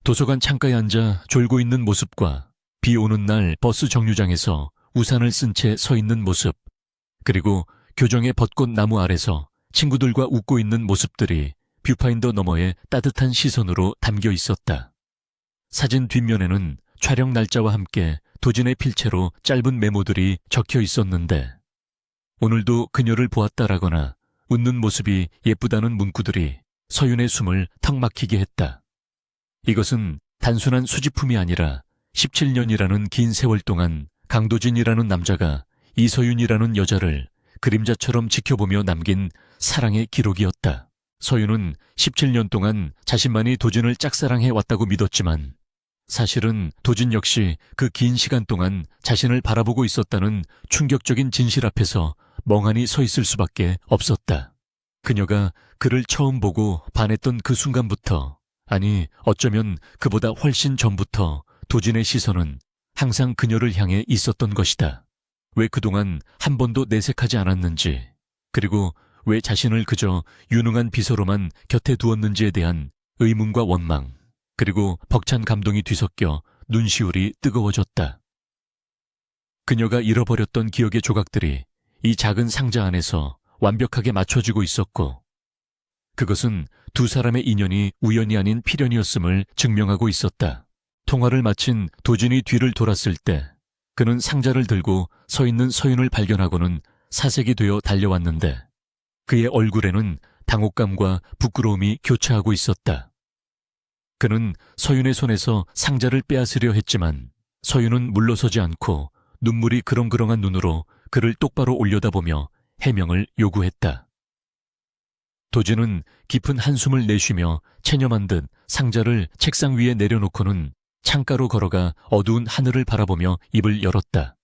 도서관 창가에 앉아 졸고 있는 모습과 비 오는 날 버스 정류장에서 우산을 쓴 채 서 있는 모습, 그리고 교정의 벚꽃 나무 아래서 친구들과 웃고 있는 모습들이 뷰파인더 너머에 따뜻한 시선으로 담겨 있었다. 사진 뒷면에는 촬영 날짜와 함께 도진의 필체로 짧은 메모들이 적혀 있었는데 오늘도 그녀를 보았다라거나 웃는 모습이 예쁘다는 문구들이 서윤의 숨을 턱 막히게 했다. 이것은 단순한 수집품이 아니라 17년이라는 긴 세월 동안 강도진이라는 남자가 이서윤이라는 여자를 그림자처럼 지켜보며 남긴 사랑의 기록이었다. 서윤은 17년 동안 자신만이 도진을 짝사랑해 왔다고 믿었지만 사실은 도진 역시 그 긴 시간 동안 자신을 바라보고 있었다는 충격적인 진실 앞에서 멍하니 서 있을 수밖에 없었다. 그녀가 그를 처음 보고 반했던 그 순간부터, 아니 어쩌면 그보다 훨씬 전부터 도진의 시선은 항상 그녀를 향해 있었던 것이다. 왜 그동안 한 번도 내색하지 않았는지, 그리고 왜 자신을 그저 유능한 비서로만 곁에 두었는지에 대한 의문과 원망, 그리고 벅찬 감동이 뒤섞여 눈시울이 뜨거워졌다. 그녀가 잃어버렸던 기억의 조각들이 이 작은 상자 안에서 완벽하게 맞춰지고 있었고 그것은 두 사람의 인연이 우연이 아닌 필연이었음을 증명하고 있었다. 통화를 마친 도진이 뒤를 돌았을 때 그는 상자를 들고 서 있는 서윤을 발견하고는 사색이 되어 달려왔는데 그의 얼굴에는 당혹감과 부끄러움이 교차하고 있었다. 그는 서윤의 손에서 상자를 빼앗으려 했지만 서윤은 물러서지 않고 눈물이 그렁그렁한 눈으로 그를 똑바로 올려다보며 해명을 요구했다. 도진은 깊은 한숨을 내쉬며 체념한 듯 상자를 책상 위에 내려놓고는 창가로 걸어가 어두운 하늘을 바라보며 입을 열었다.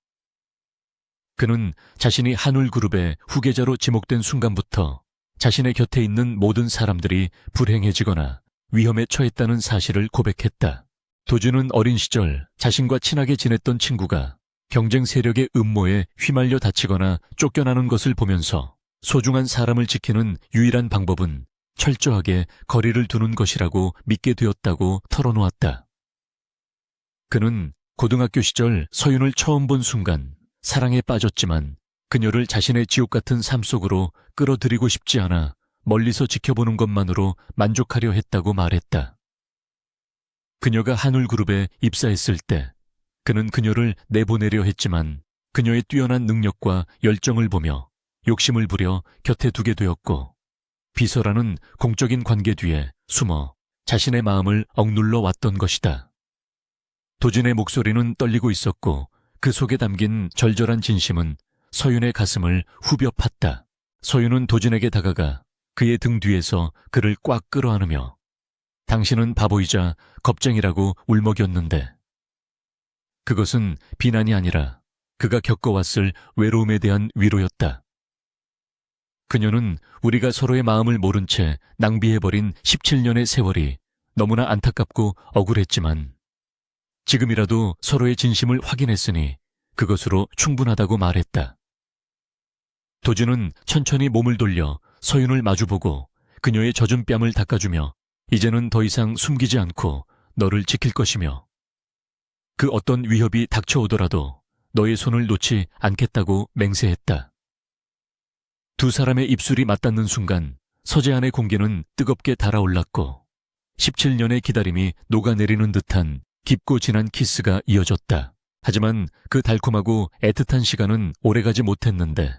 그는 자신이 한울그룹의 후계자로 지목된 순간부터 자신의 곁에 있는 모든 사람들이 불행해지거나 위험에 처했다는 사실을 고백했다. 도준은 어린 시절 자신과 친하게 지냈던 친구가 경쟁 세력의 음모에 휘말려 다치거나 쫓겨나는 것을 보면서 소중한 사람을 지키는 유일한 방법은 철저하게 거리를 두는 것이라고 믿게 되었다고 털어놓았다. 그는 고등학교 시절 서윤을 처음 본 순간 사랑에 빠졌지만 그녀를 자신의 지옥 같은 삶 속으로 끌어들이고 싶지 않아 멀리서 지켜보는 것만으로 만족하려 했다고 말했다. 그녀가 한울그룹에 입사했을 때 그는 그녀를 내보내려 했지만 그녀의 뛰어난 능력과 열정을 보며 욕심을 부려 곁에 두게 되었고 비서라는 공적인 관계 뒤에 숨어 자신의 마음을 억눌러 왔던 것이다. 도진의 목소리는 떨리고 있었고 그 속에 담긴 절절한 진심은 서윤의 가슴을 후벼 팠다. 서윤은 도진에게 다가가 그의 등 뒤에서 그를 꽉 끌어안으며 당신은 바보이자 겁쟁이라고 울먹였는데 그것은 비난이 아니라 그가 겪어왔을 외로움에 대한 위로였다. 그녀는 우리가 서로의 마음을 모른 채 낭비해버린 17년의 세월이 너무나 안타깝고 억울했지만 지금이라도 서로의 진심을 확인했으니 그것으로 충분하다고 말했다. 도진은 천천히 몸을 돌려 서윤을 마주보고 그녀의 젖은 뺨을 닦아주며 이제는 더 이상 숨기지 않고 너를 지킬 것이며 그 어떤 위협이 닥쳐오더라도 너의 손을 놓지 않겠다고 맹세했다. 두 사람의 입술이 맞닿는 순간 서재안의 공기는 뜨겁게 달아올랐고 17년의 기다림이 녹아내리는 듯한 깊고 진한 키스가 이어졌다. 하지만 그 달콤하고 애틋한 시간은 오래가지 못했는데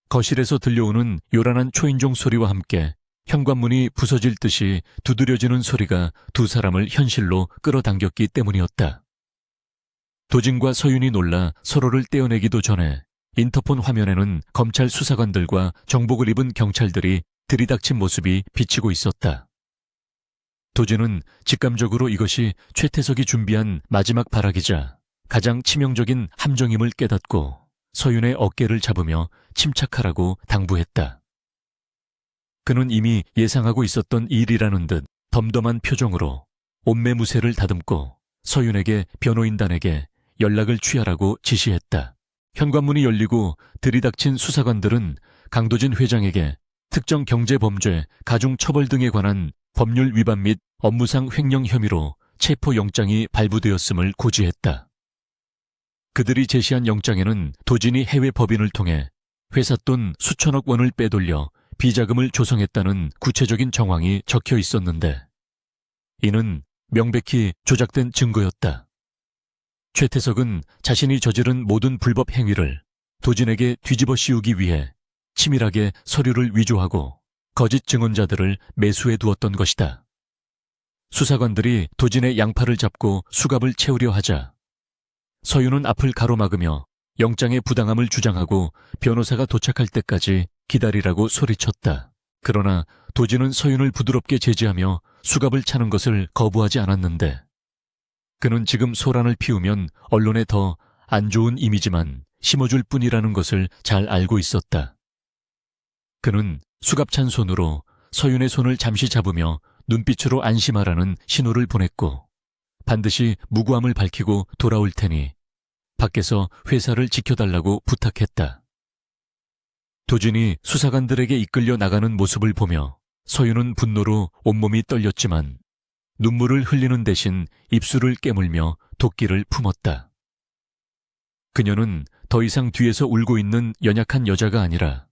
거실에서 들려오는 요란한 초인종 소리와 함께 현관문이 부서질 듯이 두드려지는 소리가 두 사람을 현실로 끌어당겼기 때문이었다. 도진과 서윤이 놀라 서로를 떼어내기도 전에 인터폰 화면에는 검찰 수사관들과 정복을 입은 경찰들이 들이닥친 모습이 비치고 있었다. 도진은 직감적으로 이것이 최태석이 준비한 마지막 발악이자 가장 치명적인 함정임을 깨닫고 서윤의 어깨를 잡으며 침착하라고 당부했다. 그는 이미 예상하고 있었던 일이라는 듯 덤덤한 표정으로 옷매무새를 다듬고 서윤에게 변호인단에게 연락을 취하라고 지시했다. 현관문이 열리고 들이닥친 수사관들은 강도진 회장에게 특정 경제범죄, 가중처벌 등에 관한 법률 위반 및 업무상 횡령 혐의로 체포영장이 발부되었음을 고지했다. 그들이 제시한 영장에는 도진이 해외 법인을 통해 회사 돈 수천억 원을 빼돌려 비자금을 조성했다는 구체적인 정황이 적혀 있었는데 이는 명백히 조작된 증거였다. 최태석은 자신이 저지른 모든 불법 행위를 도진에게 뒤집어 씌우기 위해 치밀하게 서류를 위조하고 거짓 증언자들을 매수해 두었던 것이다. 수사관들이 도진의 양팔을 잡고 수갑을 채우려 하자 서윤은 앞을 가로막으며 영장의 부당함을 주장하고 변호사가 도착할 때까지 기다리라고 소리쳤다. 그러나 도진은 서윤을 부드럽게 제지하며 수갑을 차는 것을 거부하지 않았는데 그는 지금 소란을 피우면 언론에 더 안 좋은 이미지만 심어줄 뿐이라는 것을 잘 알고 있었다. 그는 수갑찬 손으로 서윤의 손을 잠시 잡으며 눈빛으로 안심하라는 신호를 보냈고 반드시 무고함을 밝히고 돌아올 테니 밖에서 회사를 지켜달라고 부탁했다. 도진이 수사관들에게 이끌려 나가는 모습을 보며 서윤은 분노로 온몸이 떨렸지만 눈물을 흘리는 대신 입술을 깨물며 도끼를 품었다. 그녀는 더 이상 뒤에서 울고 있는 연약한 여자가 아니라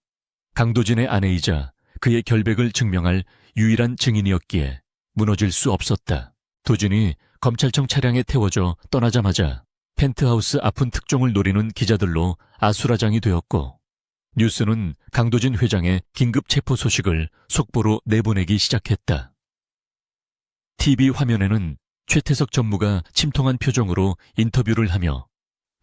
강도진의 아내이자 그의 결백을 증명할 유일한 증인이었기에 무너질 수 없었다. 도진이 검찰청 차량에 태워져 떠나자마자 펜트하우스 앞은 특종을 노리는 기자들로 아수라장이 되었고 뉴스는 강도진 회장의 긴급 체포 소식을 속보로 내보내기 시작했다. TV 화면에는 최태석 전무가 침통한 표정으로 인터뷰를 하며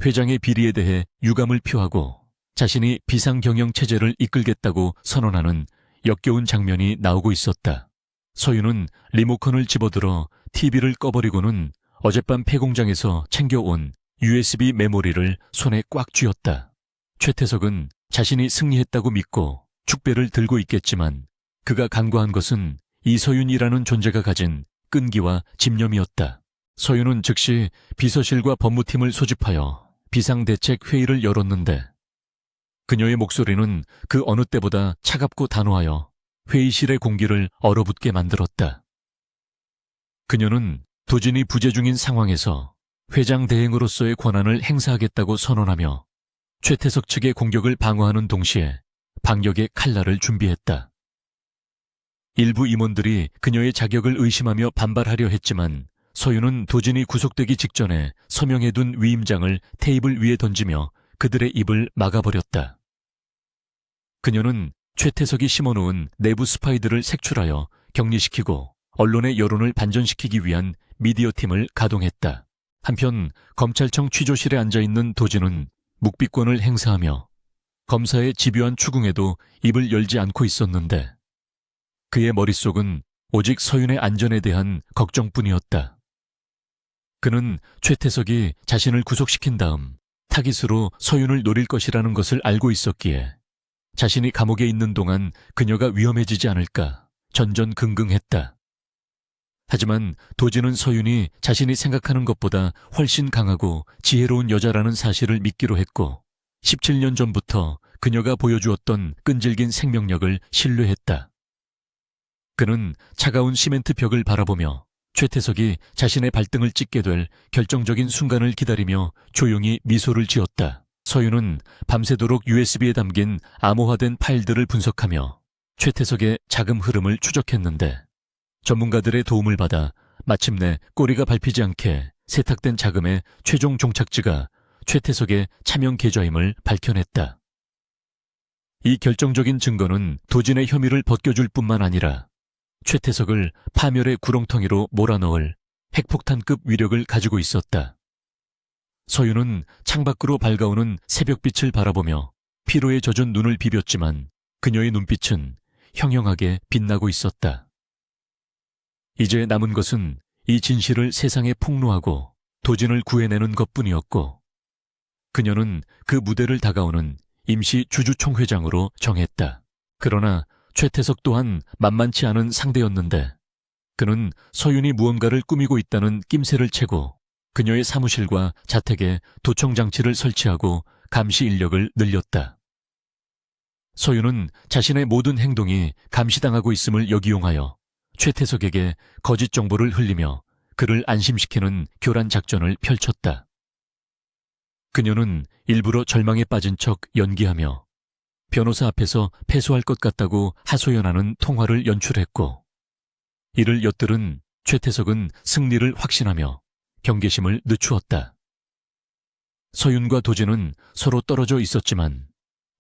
회장의 비리에 대해 유감을 표하고 자신이 비상경영 체제를 이끌겠다고 선언하는 역겨운 장면이 나오고 있었다. 서윤은 리모컨을 집어들어 TV를 꺼버리고는 어젯밤 폐공장에서 챙겨온 USB 메모리를 손에 꽉 쥐었다. 최태석은 자신이 승리했다고 믿고 축배를 들고 있겠지만 그가 간과한 것은 이서윤이라는 존재가 가진 끈기와 집념이었다. 서윤은 즉시 비서실과 법무팀을 소집하여 비상대책회의를 열었는데 그녀의 목소리는 그 어느 때보다 차갑고 단호하여 회의실의 공기를 얼어붙게 만들었다. 그녀는 도진이 부재 중인 상황에서 회장 대행으로서의 권한을 행사하겠다고 선언하며 최태석 측의 공격을 방어하는 동시에 반격의 칼날을 준비했다. 일부 임원들이 그녀의 자격을 의심하며 반발하려 했지만 서윤은 도진이 구속되기 직전에 서명해둔 위임장을 테이블 위에 던지며 그들의 입을 막아버렸다. 그녀는 최태석이 심어놓은 내부 스파이들을 색출하여 격리시키고 언론의 여론을 반전시키기 위한 미디어팀을 가동했다. 한편 검찰청 취조실에 앉아있는 도진은 묵비권을 행사하며 검사의 집요한 추궁에도 입을 열지 않고 있었는데 그의 머릿속은 오직 서윤의 안전에 대한 걱정뿐이었다. 그는 최태석이 자신을 구속시킨 다음 타깃으로 서윤을 노릴 것이라는 것을 알고 있었기에 자신이 감옥에 있는 동안 그녀가 위험해지지 않을까 전전긍긍했다. 하지만 도진은 서윤이 자신이 생각하는 것보다 훨씬 강하고 지혜로운 여자라는 사실을 믿기로 했고 17년 전부터 그녀가 보여주었던 끈질긴 생명력을 신뢰했다. 그는 차가운 시멘트 벽을 바라보며 최태석이 자신의 발등을 찍게 될 결정적인 순간을 기다리며 조용히 미소를 지었다. 서윤은 밤새도록 USB에 담긴 암호화된 파일들을 분석하며 최태석의 자금 흐름을 추적했는데 전문가들의 도움을 받아 마침내 꼬리가 밟히지 않게 세탁된 자금의 최종 종착지가 최태석의 차명 계좌임을 밝혀냈다. 이 결정적인 증거는 도진의 혐의를 벗겨줄 뿐만 아니라 최태석을 파멸의 구렁텅이로 몰아넣을 핵폭탄급 위력을 가지고 있었다. 서윤은 창밖으로 밝아오는 새벽빛을 바라보며 피로에 젖은 눈을 비볐지만 그녀의 눈빛은 형형하게 빛나고 있었다. 이제 남은 것은 이 진실을 세상에 폭로하고 도진을 구해내는 것뿐이었고, 그녀는 그 무대를 다가오는 임시 주주총회장으로 정했다. 그러나 최태석 또한 만만치 않은 상대였는데, 그는 서윤이 무언가를 꾸미고 있다는 낌새를 채고 그녀의 사무실과 자택에 도청장치를 설치하고 감시 인력을 늘렸다. 서윤은 자신의 모든 행동이 감시당하고 있음을 역이용하여 최태석에게 거짓 정보를 흘리며 그를 안심시키는 교란 작전을 펼쳤다. 그녀는 일부러 절망에 빠진 척 연기하며 변호사 앞에서 패소할 것 같다고 하소연하는 통화를 연출했고, 이를 엿들은 최태석은 승리를 확신하며 경계심을 늦추었다. 서윤과 도진은 서로 떨어져 있었지만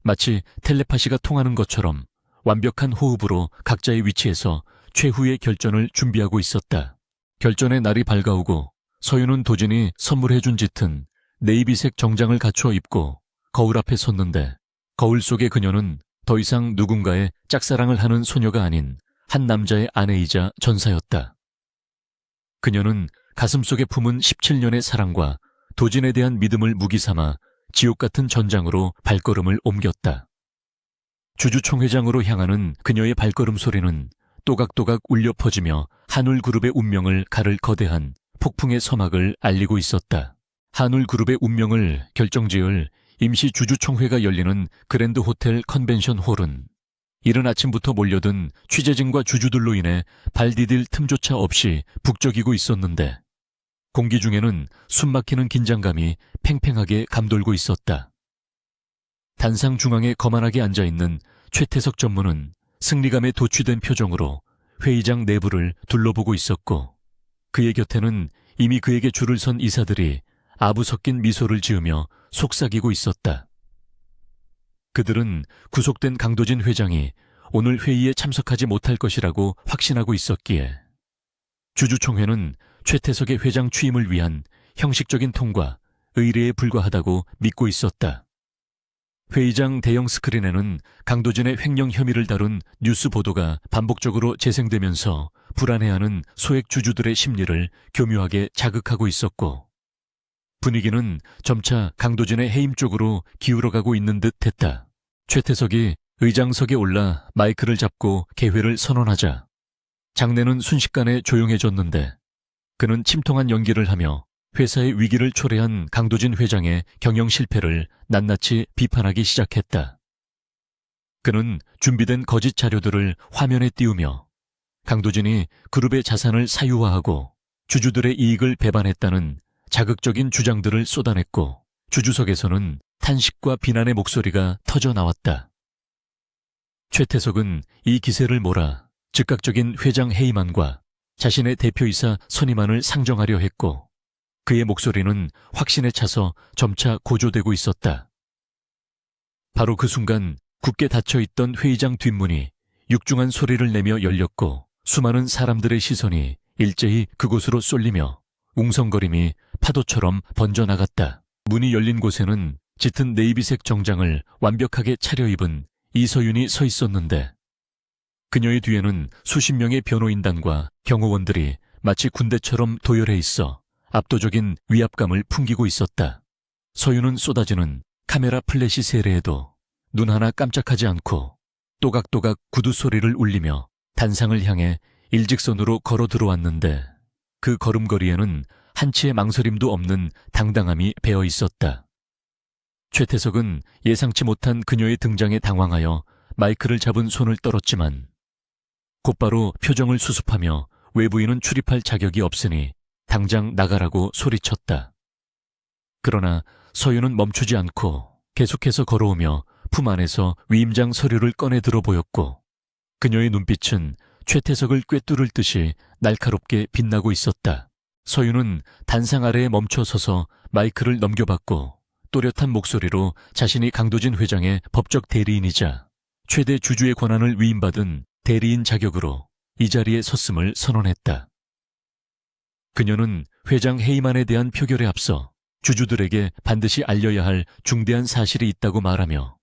마치 텔레파시가 통하는 것처럼 완벽한 호흡으로 각자의 위치에서 최후의 결전을 준비하고 있었다. 결전의 날이 밝아오고 서윤은 도진이 선물해준 짙은 네이비색 정장을 갖추어 입고 거울 앞에 섰는데, 거울 속의 그녀는 더 이상 누군가의 짝사랑을 하는 소녀가 아닌 한 남자의 아내이자 전사였다. 그녀는 가슴속에 품은 17년의 사랑과 도진에 대한 믿음을 무기 삼아 지옥 같은 전장으로 발걸음을 옮겼다. 주주총회장으로 향하는 그녀의 발걸음 소리는 또각또각 울려 퍼지며 한울그룹의 운명을 가를 거대한 폭풍의 서막을 알리고 있었다. 한울그룹의 운명을 결정지을 임시 주주총회가 열리는 그랜드 호텔 컨벤션 홀은 이른 아침부터 몰려든 취재진과 주주들로 인해 발 디딜 틈조차 없이 북적이고 있었는데, 공기 중에는 숨막히는 긴장감이 팽팽하게 감돌고 있었다. 단상 중앙에 거만하게 앉아있는 최태석 전무는 승리감에 도취된 표정으로 회의장 내부를 둘러보고 있었고, 그의 곁에는 이미 그에게 줄을 선 이사들이 아부 섞인 미소를 지으며 속삭이고 있었다. 그들은 구속된 강도진 회장이 오늘 회의에 참석하지 못할 것이라고 확신하고 있었기에 주주총회는 최태석의 회장 취임을 위한 형식적인 통과, 의례에 불과하다고 믿고 있었다. 회의장 대형 스크린에는 강도진의 횡령 혐의를 다룬 뉴스 보도가 반복적으로 재생되면서 불안해하는 소액 주주들의 심리를 교묘하게 자극하고 있었고, 분위기는 점차 강도진의 해임 쪽으로 기울어가고 있는 듯 했다. 최태석이 의장석에 올라 마이크를 잡고 개회를 선언하자 장내는 순식간에 조용해졌는데, 그는 침통한 연기를 하며 회사의 위기를 초래한 강도진 회장의 경영 실패를 낱낱이 비판하기 시작했다. 그는 준비된 거짓 자료들을 화면에 띄우며 강도진이 그룹의 자산을 사유화하고 주주들의 이익을 배반했다는 자극적인 주장들을 쏟아냈고, 주주석에서는 탄식과 비난의 목소리가 터져 나왔다. 최태석은 이 기세를 몰아 즉각적인 회장 해임안과 자신의 대표이사 선임안을 상정하려 했고, 그의 목소리는 확신에 차서 점차 고조되고 있었다. 바로 그 순간 굳게 닫혀있던 회의장 뒷문이 육중한 소리를 내며 열렸고, 수많은 사람들의 시선이 일제히 그곳으로 쏠리며 웅성거림이 파도처럼 번져나갔다. 문이 열린 곳에는 짙은 네이비색 정장을 완벽하게 차려입은 이서윤이 서 있었는데, 그녀의 뒤에는 수십 명의 변호인단과 경호원들이 마치 군대처럼 도열해 있어 압도적인 위압감을 풍기고 있었다. 서윤은 쏟아지는 카메라 플래시 세례에도 눈 하나 깜짝하지 않고 또각또각 구두 소리를 울리며 단상을 향해 일직선으로 걸어 들어왔는데, 그 걸음걸이에는 한치의 망설임도 없는 당당함이 배어 있었다. 최태석은 예상치 못한 그녀의 등장에 당황하여 마이크를 잡은 손을 떨었지만 곧바로 표정을 수습하며 외부인은 출입할 자격이 없으니 당장 나가라고 소리쳤다. 그러나 서윤은 멈추지 않고 계속해서 걸어오며 품 안에서 위임장 서류를 꺼내 들어 보였고, 그녀의 눈빛은 최태석을 꿰뚫을 듯이 날카롭게 빛나고 있었다. 서윤은 단상 아래에 멈춰 서서 마이크를 넘겨받고 또렷한 목소리로 자신이 강도진 회장의 법적 대리인이자 최대 주주의 권한을 위임받은 대리인 자격으로 이 자리에 섰음을 선언했다. 그녀는 회장 해임안에 대한 표결에 앞서 주주들에게 반드시 알려야 할 중대한 사실이 있다고 말하며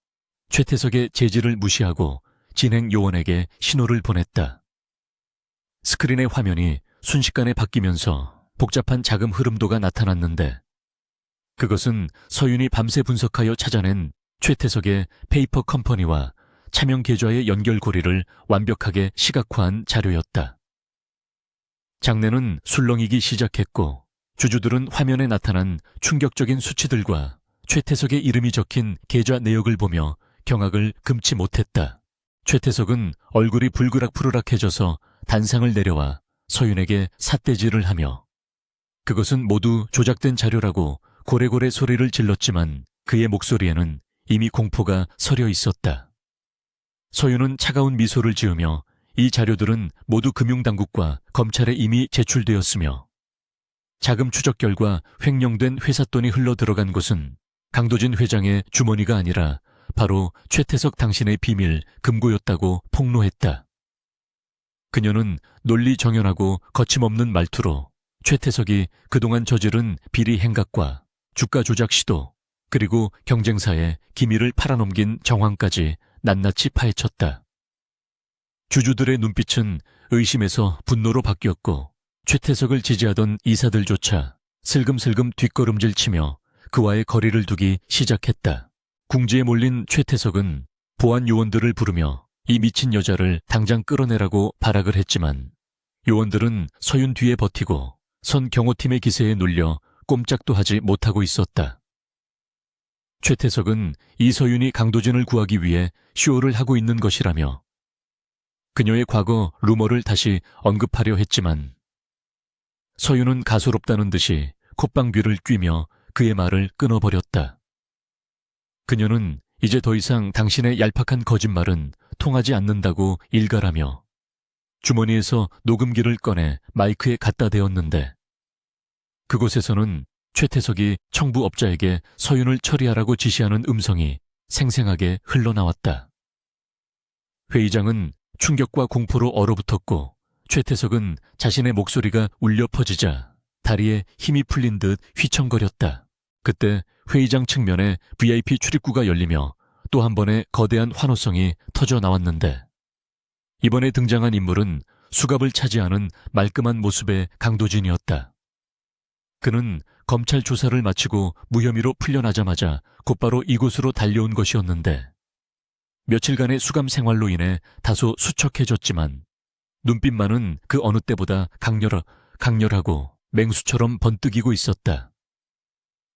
최태석의 제지를 무시하고 진행 요원에게 신호를 보냈다. 스크린의 화면이 순식간에 바뀌면서 복잡한 자금 흐름도가 나타났는데 그것은 서윤이 밤새 분석하여 찾아낸 최태석의 페이퍼 컴퍼니와 차명 계좌의 연결고리를 완벽하게 시각화한 자료였다. 장내는 술렁이기 시작했고 주주들은 화면에 나타난 충격적인 수치들과 최태석의 이름이 적힌 계좌 내역을 보며 경악을 금치 못했다. 최태석은 얼굴이 불그락푸르락해져서 단상을 내려와 서윤에게 삿대질을 하며 그것은 모두 조작된 자료라고 고래고래 소리를 질렀지만 그의 목소리에는 이미 공포가 서려 있었다. 서윤은 차가운 미소를 지으며 이 자료들은 모두 금융당국과 검찰에 이미 제출되었으며 자금 추적 결과 횡령된 회사 돈이 흘러 들어간 곳은 강도진 회장의 주머니가 아니라 바로 최태석 당신의 비밀 금고였다고 폭로했다. 그녀는 논리정연하고 거침없는 말투로 최태석이 그동안 저지른 비리 행각과 주가 조작 시도 그리고 경쟁사에 기밀을 팔아넘긴 정황까지 낱낱이 파헤쳤다. 주주들의 눈빛은 의심에서 분노로 바뀌었고 최태석을 지지하던 이사들조차 슬금슬금 뒷걸음질 치며 그와의 거리를 두기 시작했다. 궁지에 몰린 최태석은 보안 요원들을 부르며 이 미친 여자를 당장 끌어내라고 발악을 했지만 요원들은 서윤 뒤에 버티고 선 경호팀의 기세에 눌려 꼼짝도 하지 못하고 있었다. 최태석은 이서윤이 강도진을 구하기 위해 쇼를 하고 있는 것이라며 그녀의 과거 루머를 다시 언급하려 했지만 서윤은 가소롭다는 듯이 콧방귀를 뀌며 그의 말을 끊어버렸다. 그녀는 이제 더 이상 당신의 얄팍한 거짓말은 통하지 않는다고 일갈하며 주머니에서 녹음기를 꺼내 마이크에 갖다 대었는데 그곳에서는 최태석이 청부업자에게 서윤을 처리하라고 지시하는 음성이 생생하게 흘러나왔다. 회의장은 충격과 공포로 얼어붙었고 최태석은 자신의 목소리가 울려 퍼지자 다리에 힘이 풀린 듯 휘청거렸다. 그때 회의장 측면에 VIP 출입구가 열리며 또 한 번의 거대한 환호성이 터져 나왔는데 이번에 등장한 인물은 수갑을 차지하는 말끔한 모습의 강도진이었다. 그는 검찰 조사를 마치고 무혐의로 풀려나자마자 곧바로 이곳으로 달려온 것이었는데 며칠간의 수감 생활로 인해 다소 수척해졌지만 눈빛만은 그 어느 때보다 강렬하고 맹수처럼 번뜩이고 있었다.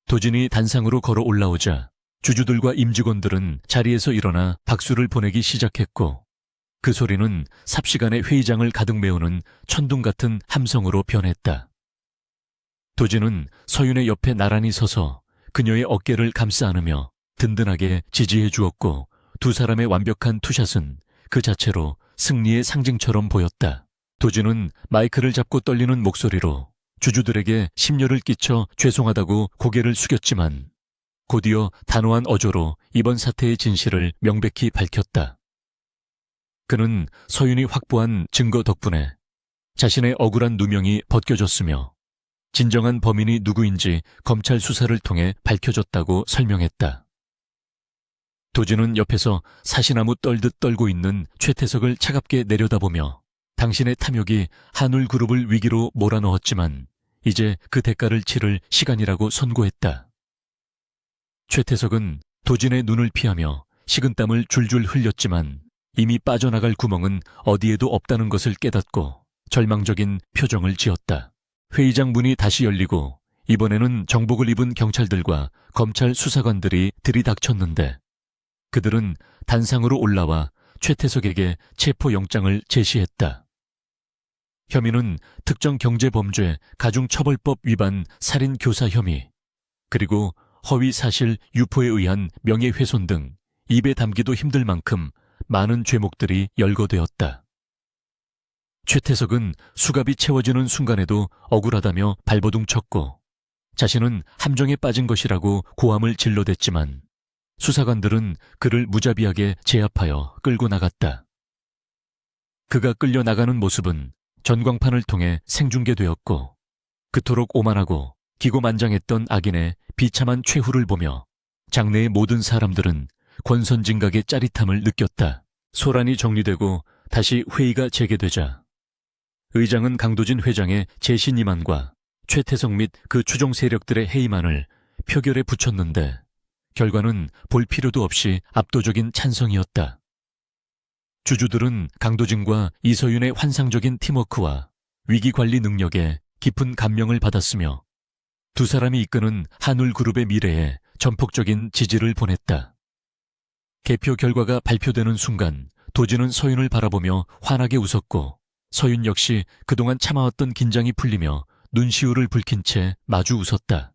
도진이 단상으로 걸어 올라오자 주주들과 임직원들은 자리에서 일어나 박수를 보내기 시작했고 그 소리는 삽시간에 회의장을 가득 메우는 천둥 같은 함성으로 변했다. 도진은 서윤의 옆에 나란히 서서 그녀의 어깨를 감싸 안으며 든든하게 지지해 주었고 두 사람의 완벽한 투샷은 그 자체로 승리의 상징처럼 보였다. 도진은 마이크를 잡고 떨리는 목소리로 주주들에게 심려를 끼쳐 죄송하다고 고개를 숙였지만 곧이어 단호한 어조로 이번 사태의 진실을 명백히 밝혔다. 그는 서윤이 확보한 증거 덕분에 자신의 억울한 누명이 벗겨졌으며 진정한 범인이 누구인지 검찰 수사를 통해 밝혀졌다고 설명했다. 도진은 옆에서 사시나무 떨듯 떨고 있는 최태석을 차갑게 내려다보며 당신의 탐욕이 한울그룹을 위기로 몰아넣었지만 이제 그 대가를 치를 시간이라고 선고했다. 최태석은 도진의 눈을 피하며 식은땀을 줄줄 흘렸지만 이미 빠져나갈 구멍은 어디에도 없다는 것을 깨닫고 절망적인 표정을 지었다. 회의장 문이 다시 열리고 이번에는 정복을 입은 경찰들과 검찰 수사관들이 들이닥쳤는데 그들은 단상으로 올라와 최태석에게 체포영장을 제시했다. 혐의는 특정 경제범죄 가중처벌법 위반 살인교사 혐의 그리고 허위사실 유포에 의한 명예훼손 등 입에 담기도 힘들 만큼 많은 죄목들이 열거되었다. 최태석은 수갑이 채워지는 순간에도 억울하다며 발버둥 쳤고 자신은 함정에 빠진 것이라고 고함을 질러댔지만 수사관들은 그를 무자비하게 제압하여 끌고 나갔다. 그가 끌려 나가는 모습은 전광판을 통해 생중계되었고 그토록 오만하고 기고만장했던 악인의 비참한 최후를 보며 장내의 모든 사람들은 권선징각의 짜릿함을 느꼈다. 소란이 정리되고 다시 회의가 재개되자 의장은 강도진 회장의 재신임안과 최태석 및 그 추종 세력들의 해임안을 표결에 붙였는데 결과는 볼 필요도 없이 압도적인 찬성이었다. 주주들은 강도진과 이서윤의 환상적인 팀워크와 위기관리 능력에 깊은 감명을 받았으며 두 사람이 이끄는 한울그룹의 미래에 전폭적인 지지를 보냈다. 개표 결과가 발표되는 순간 도진은 서윤을 바라보며 환하게 웃었고 서윤 역시 그동안 참아왔던 긴장이 풀리며 눈시울을 붉힌 채 마주 웃었다.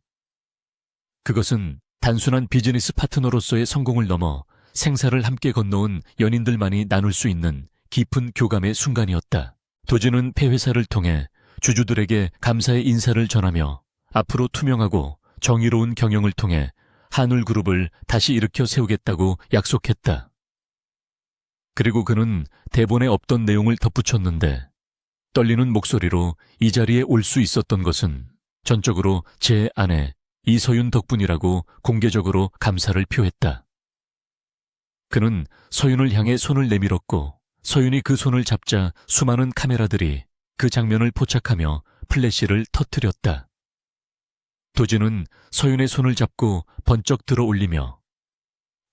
그것은 단순한 비즈니스 파트너로서의 성공을 넘어 생사를 함께 건너온 연인들만이 나눌 수 있는 깊은 교감의 순간이었다. 도진은 폐회사를 통해 주주들에게 감사의 인사를 전하며 앞으로 투명하고 정의로운 경영을 통해 한울그룹을 다시 일으켜 세우겠다고 약속했다. 그리고 그는 대본에 없던 내용을 덧붙였는데 떨리는 목소리로 이 자리에 올 수 있었던 것은 전적으로 제 아내 이서윤 덕분이라고 공개적으로 감사를 표했다. 그는 서윤을 향해 손을 내밀었고 서윤이 그 손을 잡자 수많은 카메라들이 그 장면을 포착하며 플래시를 터뜨렸다. 도진은 서윤의 손을 잡고 번쩍 들어 올리며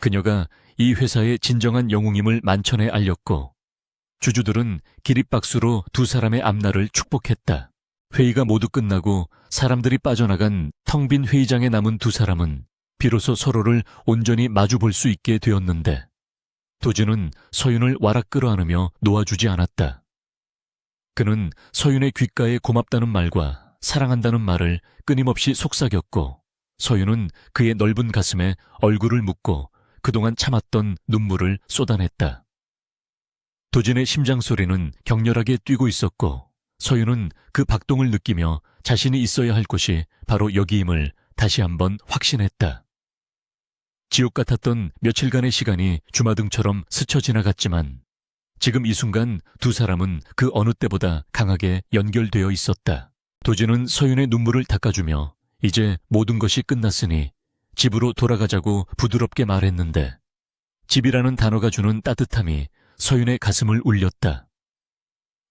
그녀가 이 회사의 진정한 영웅임을 만천에 알렸고 주주들은 기립박수로 두 사람의 앞날을 축복했다. 회의가 모두 끝나고 사람들이 빠져나간 텅 빈 회의장에 남은 두 사람은 비로소 서로를 온전히 마주볼 수 있게 되었는데 도진은 서윤을 와락 끌어안으며 놓아주지 않았다. 그는 서윤의 귓가에 고맙다는 말과 사랑한다는 말을 끊임없이 속삭였고 서윤은 그의 넓은 가슴에 얼굴을 묻고 그동안 참았던 눈물을 쏟아냈다. 도진의 심장 소리는 격렬하게 뛰고 있었고 서윤은 그 박동을 느끼며 자신이 있어야 할 곳이 바로 여기임을 다시 한번 확신했다. 지옥 같았던 며칠간의 시간이 주마등처럼 스쳐 지나갔지만 지금 이 순간 두 사람은 그 어느 때보다 강하게 연결되어 있었다. 도진은 서윤의 눈물을 닦아주며 이제 모든 것이 끝났으니 집으로 돌아가자고 부드럽게 말했는데 집이라는 단어가 주는 따뜻함이 서윤의 가슴을 울렸다.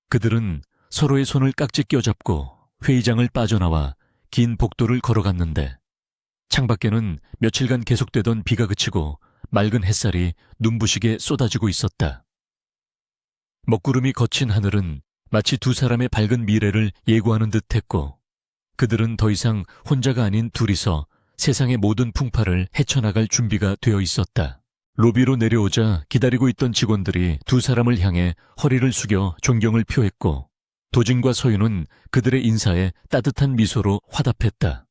그들은 서로의 손을 깍지 껴잡고 회의장을 빠져나와 긴 복도를 걸어갔는데 창밖에는 며칠간 계속되던 비가 그치고 맑은 햇살이 눈부시게 쏟아지고 있었다. 먹구름이 거친 하늘은 마치 두 사람의 밝은 미래를 예고하는 듯했고 그들은 더 이상 혼자가 아닌 둘이서 세상의 모든 풍파를 헤쳐나갈 준비가 되어 있었다. 로비로 내려오자 기다리고 있던 직원들이 두 사람을 향해 허리를 숙여 존경을 표했고 도진과 서윤은 그들의 인사에 따뜻한 미소로 화답했다.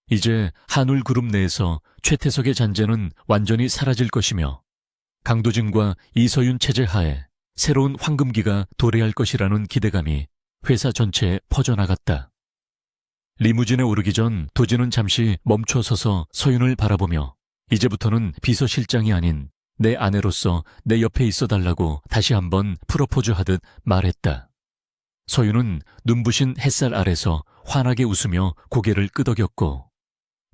이제 한울그룹 내에서 최태석의 잔재는 완전히 사라질 것이며 강도진과 이서윤 체제 하에 새로운 황금기가 도래할 것이라는 기대감이 회사 전체에 퍼져나갔다. 리무진에 오르기 전 도진은 잠시 멈춰서서 서윤을 바라보며 이제부터는 비서실장이 아닌 내 아내로서 내 옆에 있어달라고 다시 한번 프로포즈하듯 말했다. 서윤은 눈부신 햇살 아래서 환하게 웃으며 고개를 끄덕였고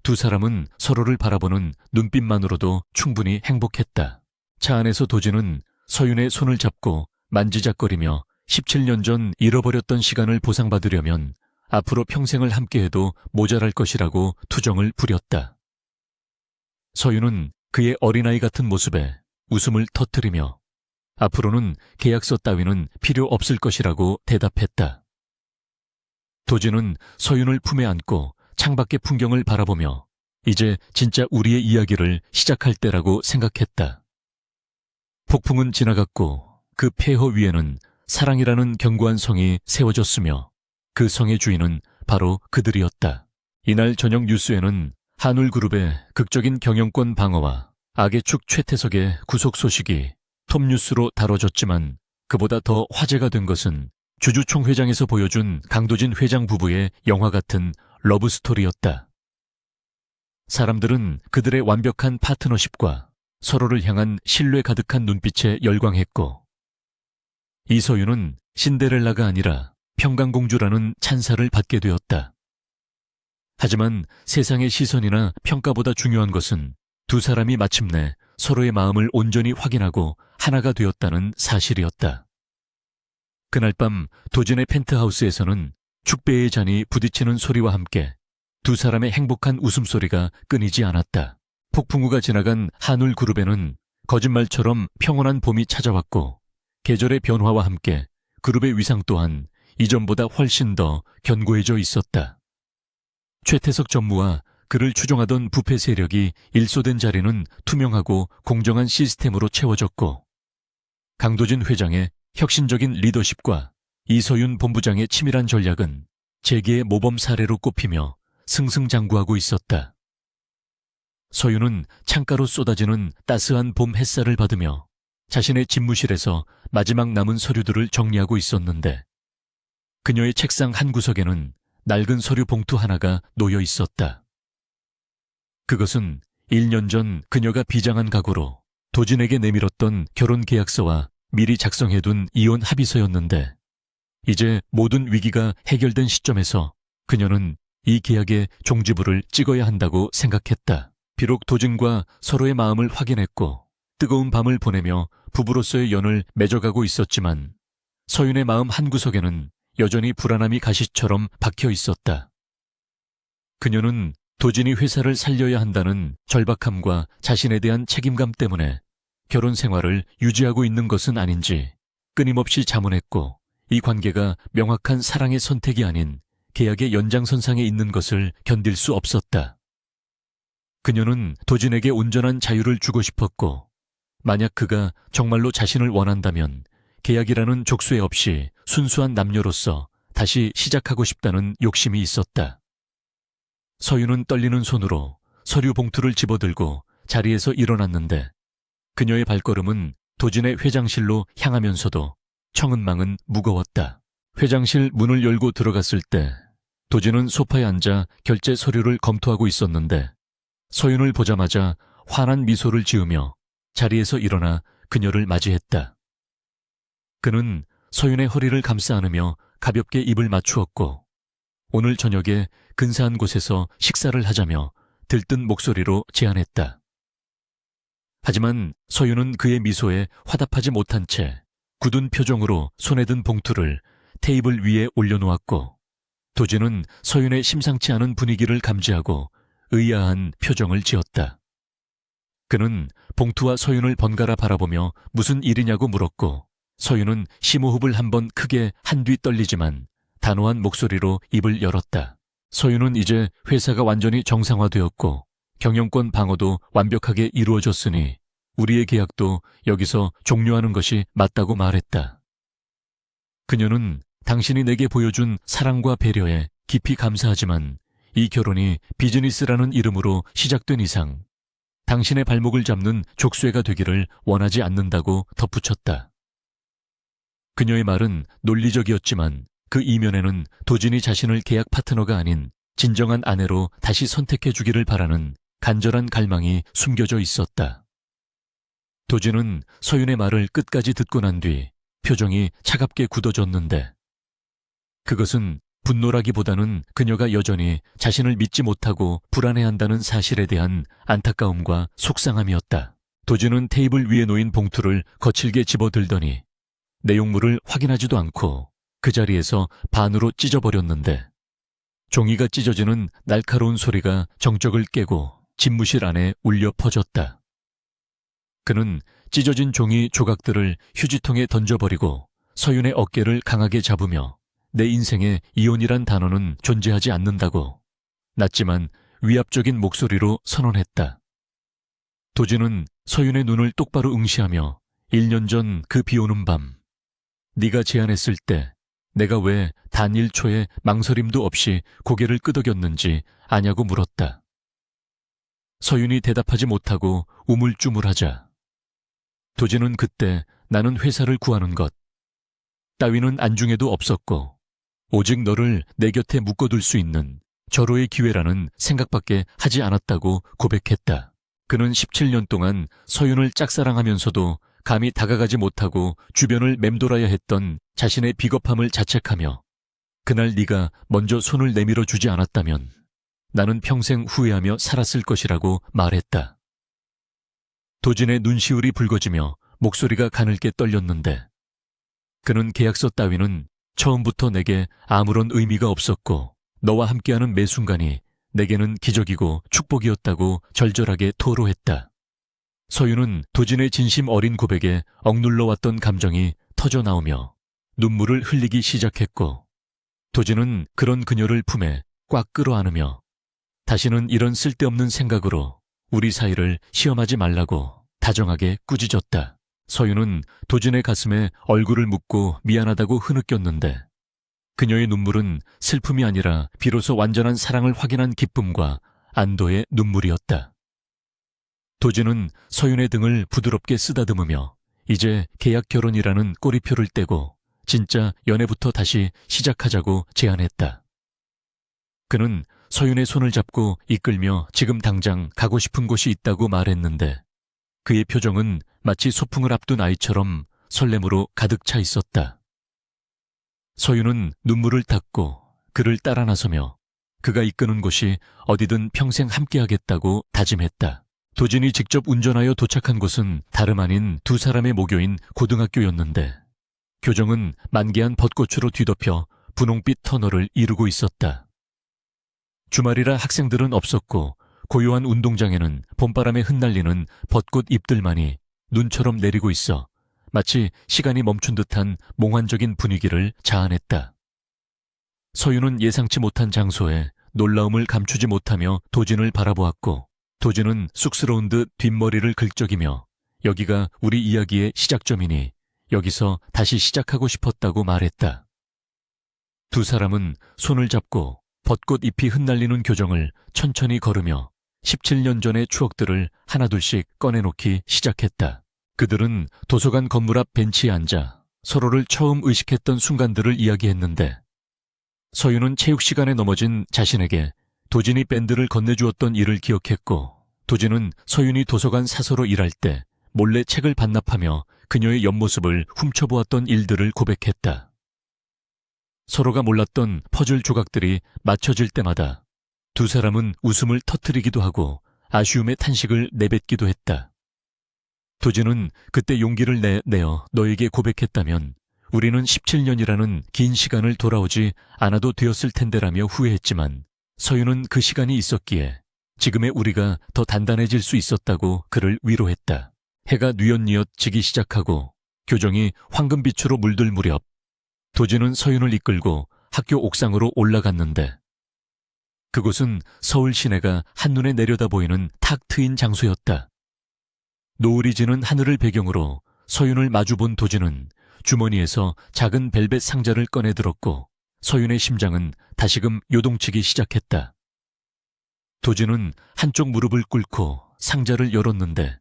두 사람은 서로를 바라보는 눈빛만으로도 충분히 행복했다. 차 안에서 도진은 서윤의 손을 잡고 만지작거리며 17년 전 잃어버렸던 시간을 보상받으려면 앞으로 평생을 함께해도 모자랄 것이라고 투정을 부렸다. 서윤은 그의 어린아이 같은 모습에 웃음을 터뜨리며 앞으로는 계약서 따위는 필요 없을 것이라고 대답했다. 도진은 서윤을 품에 안고 창밖의 풍경을 바라보며 이제 진짜 우리의 이야기를 시작할 때라고 생각했다. 폭풍은 지나갔고 그 폐허 위에는 사랑이라는 견고한 성이 세워졌으며 그 성의 주인은 바로 그들이었다. 이날 저녁 뉴스에는 한울그룹의 극적인 경영권 방어와 악의 축 최태석의 구속 소식이 톱뉴스로 다뤄졌지만 그보다 더 화제가 된 것은 주주총회장에서 보여준 강도진 회장 부부의 영화 같은 러브스토리였다. 사람들은 그들의 완벽한 파트너십과 서로를 향한 신뢰 가득한 눈빛에 열광했고, 이서윤은 신데렐라가 아니라 평강공주라는 찬사를 받게 되었다. 하지만 세상의 시선이나 평가보다 중요한 것은 두 사람이 마침내 서로의 마음을 온전히 확인하고 하나가 되었다는 사실이었다. 그날 밤 도진의 펜트하우스에서는 축배의 잔이 부딪히는 소리와 함께 두 사람의 행복한 웃음소리가 끊이지 않았다. 폭풍우가 지나간 한울 그룹에는 거짓말처럼 평온한 봄이 찾아왔고, 계절의 변화와 함께 그룹의 위상 또한 이전보다 훨씬 더 견고해져 있었다. 최태석 전무와 그를 추종하던 부패 세력이 일소된 자리는 투명하고 공정한 시스템으로 채워졌고, 강도진 회장의 혁신적인 리더십과 이서윤 본부장의 치밀한 전략은 재계의 모범 사례로 꼽히며 승승장구하고 있었다. 서윤은 창가로 쏟아지는 따스한 봄 햇살을 받으며 자신의 집무실에서 마지막 남은 서류들을 정리하고 있었는데, 그녀의 책상 한 구석에는 낡은 서류 봉투 하나가 놓여 있었다. 그것은 1년 전 그녀가 비장한 각오로 도진에게 내밀었던 결혼 계약서와 미리 작성해둔 이혼 합의서였는데, 이제 모든 위기가 해결된 시점에서 그녀는 이 계약의 종지부를 찍어야 한다고 생각했다. 비록 도진과 서로의 마음을 확인했고 뜨거운 밤을 보내며 부부로서의 연을 맺어가고 있었지만, 서윤의 마음 한구석에는 여전히 불안함이 가시처럼 박혀 있었다. 그녀는 도진이 회사를 살려야 한다는 절박함과 자신에 대한 책임감 때문에 결혼 생활을 유지하고 있는 것은 아닌지 끊임없이 자문했고, 이 관계가 명확한 사랑의 선택이 아닌 계약의 연장선상에 있는 것을 견딜 수 없었다. 그녀는 도진에게 온전한 자유를 주고 싶었고, 만약 그가 정말로 자신을 원한다면 계약이라는 족쇄 없이 순수한 남녀로서 다시 시작하고 싶다는 욕심이 있었다. 서윤은 떨리는 손으로 서류 봉투를 집어들고 자리에서 일어났는데, 그녀의 발걸음은 도진의 회장실로 향하면서도 청은망은 무거웠다. 회장실 문을 열고 들어갔을 때 도진은 소파에 앉아 결제 서류를 검토하고 있었는데, 서윤을 보자마자 환한 미소를 지으며 자리에서 일어나 그녀를 맞이했다. 그는 서윤의 허리를 감싸 안으며 가볍게 입을 맞추었고, 오늘 저녁에 근사한 곳에서 식사를 하자며 들뜬 목소리로 제안했다. 하지만 서윤은 그의 미소에 화답하지 못한 채 굳은 표정으로 손에 든 봉투를 테이블 위에 올려놓았고, 도진은 서윤의 심상치 않은 분위기를 감지하고 의아한 표정을 지었다. 그는 봉투와 서윤을 번갈아 바라보며 무슨 일이냐고 물었고, 서윤은 심호흡을 한번 크게 한뒤 떨리지만 단호한 목소리로 입을 열었다. 서윤은 이제 회사가 완전히 정상화되었고 경영권 방어도 완벽하게 이루어졌으니 우리의 계약도 여기서 종료하는 것이 맞다고 말했다. 그녀는 당신이 내게 보여준 사랑과 배려에 깊이 감사하지만 이 결혼이 비즈니스라는 이름으로 시작된 이상 당신의 발목을 잡는 족쇄가 되기를 원하지 않는다고 덧붙였다. 그녀의 말은 논리적이었지만 그 이면에는 도진이 자신을 계약 파트너가 아닌 진정한 아내로 다시 선택해 주기를 바라는 간절한 갈망이 숨겨져 있었다. 도진은 서윤의 말을 끝까지 듣고 난 뒤 표정이 차갑게 굳어졌는데, 그것은 분노라기보다는 그녀가 여전히 자신을 믿지 못하고 불안해한다는 사실에 대한 안타까움과 속상함이었다. 도진은 테이블 위에 놓인 봉투를 거칠게 집어들더니 내용물을 확인하지도 않고 그 자리에서 반으로 찢어버렸는데, 종이가 찢어지는 날카로운 소리가 정적을 깨고 집무실 안에 울려 퍼졌다. 그는 찢어진 종이 조각들을 휴지통에 던져버리고 서윤의 어깨를 강하게 잡으며 내 인생에 이혼이란 단어는 존재하지 않는다고 낮지만 위압적인 목소리로 선언했다. 도진은 서윤의 눈을 똑바로 응시하며 1년 전 그 비오는 밤, 네가 제안했을 때 내가 왜 단 1초의 망설임도 없이 고개를 끄덕였는지 아냐고 물었다. 서윤이 대답하지 못하고 우물쭈물하자 도진은 그때 나는 회사를 구하는 것 따위는 안중에도 없었고 오직 너를 내 곁에 묶어둘 수 있는 절호의 기회라는 생각밖에 하지 않았다고 고백했다. 그는 17년 동안 서윤을 짝사랑하면서도 감히 다가가지 못하고 주변을 맴돌아야 했던 자신의 비겁함을 자책하며 그날 네가 먼저 손을 내밀어 주지 않았다면 나는 평생 후회하며 살았을 것이라고 말했다. 도진의 눈시울이 붉어지며 목소리가 가늘게 떨렸는데 그는 계약서 따위는 처음부터 내게 아무런 의미가 없었고 너와 함께하는 매 순간이 내게는 기적이고 축복이었다고 절절하게 토로했다. 서윤은 도진의 진심 어린 고백에 억눌러 왔던 감정이 터져나오며 눈물을 흘리기 시작했고 도진은 그런 그녀를 품에 꽉 끌어안으며 다시는 이런 쓸데없는 생각으로 우리 사이를 시험하지 말라고 다정하게 꾸짖었다. 서윤은 도진의 가슴에 얼굴을 묻고 미안하다고 흐느꼈는데 그녀의 눈물은 슬픔이 아니라 비로소 완전한 사랑을 확인한 기쁨과 안도의 눈물이었다. 도진은 서윤의 등을 부드럽게 쓰다듬으며 이제 계약 결혼이라는 꼬리표를 떼고 진짜 연애부터 다시 시작하자고 제안했다. 그는 서윤의 손을 잡고 이끌며 지금 당장 가고 싶은 곳이 있다고 말했는데 그의 표정은 마치 소풍을 앞둔 아이처럼 설렘으로 가득 차 있었다. 서윤은 눈물을 닦고 그를 따라 나서며 그가 이끄는 곳이 어디든 평생 함께하겠다고 다짐했다. 도진이 직접 운전하여 도착한 곳은 다름 아닌 두 사람의 모교인 고등학교였는데 교정은 만개한 벚꽃으로 뒤덮여 분홍빛 터널을 이루고 있었다. 주말이라 학생들은 없었고 고요한 운동장에는 봄바람에 흩날리는 벚꽃 잎들만이 눈처럼 내리고 있어 마치 시간이 멈춘 듯한 몽환적인 분위기를 자아냈다. 서윤은 예상치 못한 장소에 놀라움을 감추지 못하며 도진을 바라보았고 도진은 쑥스러운 듯 뒷머리를 긁적이며 여기가 우리 이야기의 시작점이니 여기서 다시 시작하고 싶었다고 말했다. 두 사람은 손을 잡고 벚꽃 잎이 흩날리는 교정을 천천히 걸으며 17년 전의 추억들을 하나둘씩 꺼내놓기 시작했다. 그들은 도서관 건물 앞 벤치에 앉아 서로를 처음 의식했던 순간들을 이야기했는데 서윤은 체육 시간에 넘어진 자신에게 도진이 밴드를 건네주었던 일을 기억했고 도진은 서윤이 도서관 사서로 일할 때 몰래 책을 반납하며 그녀의 옆모습을 훔쳐보았던 일들을 고백했다. 서로가 몰랐던 퍼즐 조각들이 맞춰질 때마다 두 사람은 웃음을 터뜨리기도 하고 아쉬움의 탄식을 내뱉기도 했다. 도진은 그때 용기를 내어 너에게 고백했다면 우리는 17년이라는 긴 시간을 돌아오지 않아도 되었을 텐데라며 후회했지만 서윤은 그 시간이 있었기에 지금의 우리가 더 단단해질 수 있었다고 그를 위로했다. 해가 뉘엿뉘엿 지기 시작하고 교정이 황금빛으로 물들 무렵 도진은 서윤을 이끌고 학교 옥상으로 올라갔는데 그곳은 서울 시내가 한눈에 내려다 보이는 탁 트인 장소였다. 노을이 지는 하늘을 배경으로 서윤을 마주본 도진은 주머니에서 작은 벨벳 상자를 꺼내 들었고 서윤의 심장은 다시금 요동치기 시작했다. 도진은 한쪽 무릎을 꿇고 상자를 열었는데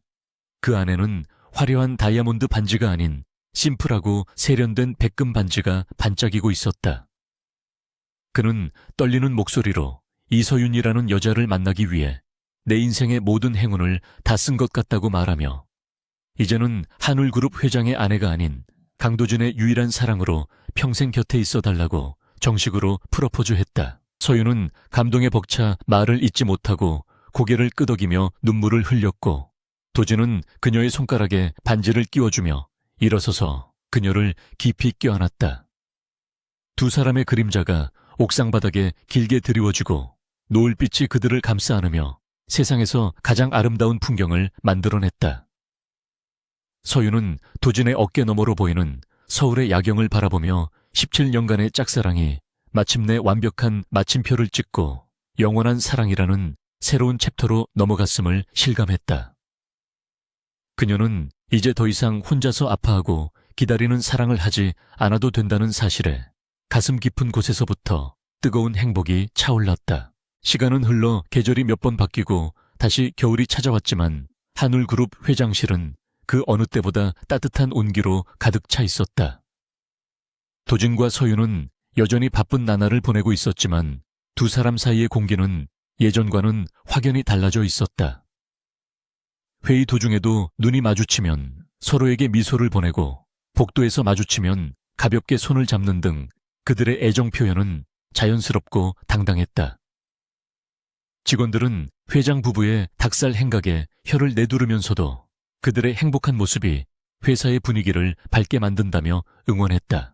그 안에는 화려한 다이아몬드 반지가 아닌 심플하고 세련된 백금 반지가 반짝이고 있었다. 그는 떨리는 목소리로 이서윤이라는 여자를 만나기 위해 내 인생의 모든 행운을 다 쓴 것 같다고 말하며 이제는 한울그룹 회장의 아내가 아닌 강도진의 유일한 사랑으로 평생 곁에 있어 달라고 정식으로 프로포즈했다. 서윤은 감동에 벅차 말을 잇지 못하고 고개를 끄덕이며 눈물을 흘렸고 도진은 그녀의 손가락에 반지를 끼워주며 일어서서 그녀를 깊이 껴안았다. 두 사람의 그림자가 옥상 바닥에 길게 드리워지고 노을빛이 그들을 감싸 안으며 세상에서 가장 아름다운 풍경을 만들어냈다. 서윤은 도진의 어깨 너머로 보이는 서울의 야경을 바라보며 17년간의 짝사랑이 마침내 완벽한 마침표를 찍고 영원한 사랑이라는 새로운 챕터로 넘어갔음을 실감했다. 그녀는 이제 더 이상 혼자서 아파하고 기다리는 사랑을 하지 않아도 된다는 사실에 가슴 깊은 곳에서부터 뜨거운 행복이 차올랐다. 시간은 흘러 계절이 몇 번 바뀌고 다시 겨울이 찾아왔지만 한울그룹 회장실은 그 어느 때보다 따뜻한 온기로 가득 차 있었다. 도진과 서윤은 여전히 바쁜 나날을 보내고 있었지만 두 사람 사이의 공기는 예전과는 확연히 달라져 있었다. 회의 도중에도 눈이 마주치면 서로에게 미소를 보내고 복도에서 마주치면 가볍게 손을 잡는 등 그들의 애정 표현은 자연스럽고 당당했다. 직원들은 회장 부부의 닭살 행각에 혀를 내두르면서도 그들의 행복한 모습이 회사의 분위기를 밝게 만든다며 응원했다.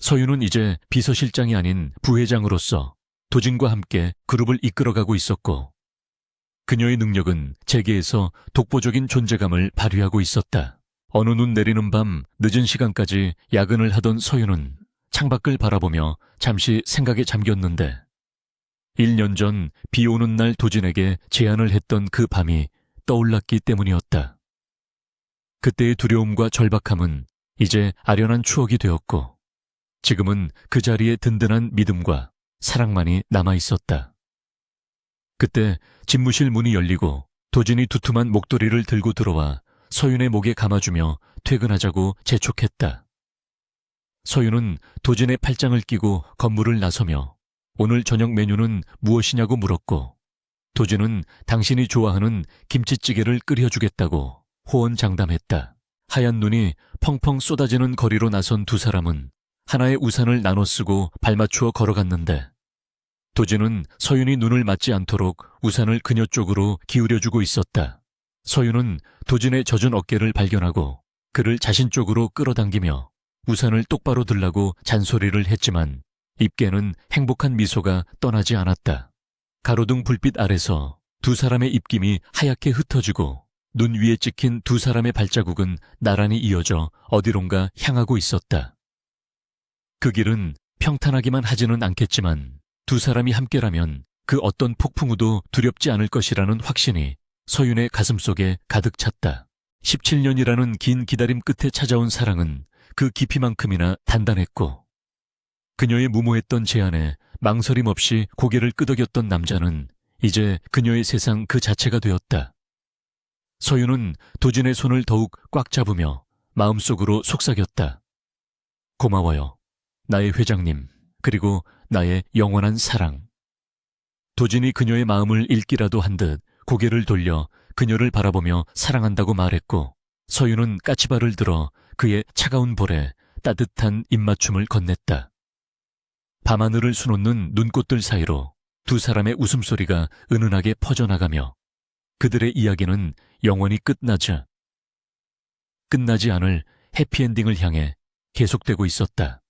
서윤은 이제 비서실장이 아닌 부회장으로서 도진과 함께 그룹을 이끌어가고 있었고, 그녀의 능력은 재계에서 독보적인 존재감을 발휘하고 있었다. 어느 눈 내리는 밤 늦은 시간까지 야근을 하던 서윤은 창밖을 바라보며 잠시 생각에 잠겼는데, 1년 전 비 오는 날 도진에게 제안을 했던 그 밤이 떠올랐기 때문이었다. 그때의 두려움과 절박함은 이제 아련한 추억이 되었고, 지금은 그 자리에 든든한 믿음과 사랑만이 남아있었다. 그때 집무실 문이 열리고 도진이 두툼한 목도리를 들고 들어와 서윤의 목에 감아주며 퇴근하자고 재촉했다. 서윤은 도진의 팔짱을 끼고 건물을 나서며 오늘 저녁 메뉴는 무엇이냐고 물었고, 도진은 당신이 좋아하는 김치찌개를 끓여주겠다고 호언장담했다. 하얀 눈이 펑펑 쏟아지는 거리로 나선 두 사람은 하나의 우산을 나눠 쓰고 발맞추어 걸어갔는데, 도진은 서윤이 눈을 맞지 않도록 우산을 그녀 쪽으로 기울여주고 있었다. 서윤은 도진의 젖은 어깨를 발견하고 그를 자신 쪽으로 끌어당기며 우산을 똑바로 들라고 잔소리를 했지만 입계는 행복한 미소가 떠나지 않았다. 가로등 불빛 아래서 두 사람의 입김이 하얗게 흩어지고 눈 위에 찍힌 두 사람의 발자국은 나란히 이어져 어디론가 향하고 있었다. 그 길은 평탄하기만 하지는 않겠지만 두 사람이 함께라면 그 어떤 폭풍우도 두렵지 않을 것이라는 확신이 서윤의 가슴속에 가득 찼다. 17년이라는 긴 기다림 끝에 찾아온 사랑은 그 깊이만큼이나 단단했고, 그녀의 무모했던 제안에 망설임 없이 고개를 끄덕였던 남자는 이제 그녀의 세상 그 자체가 되었다. 서윤은 도진의 손을 더욱 꽉 잡으며 마음속으로 속삭였다. 고마워요. 나의 회장님, 그리고 나의 영원한 사랑. 도진이 그녀의 마음을 읽기라도 한 듯 고개를 돌려 그녀를 바라보며 사랑한다고 말했고, 서윤은 까치발을 들어 그의 차가운 볼에 따뜻한 입맞춤을 건넸다. 밤하늘을 수놓는 눈꽃들 사이로 두 사람의 웃음소리가 은은하게 퍼져나가며 그들의 이야기는 영원히 끝나지 않을 해피엔딩을 향해 계속되고 있었다.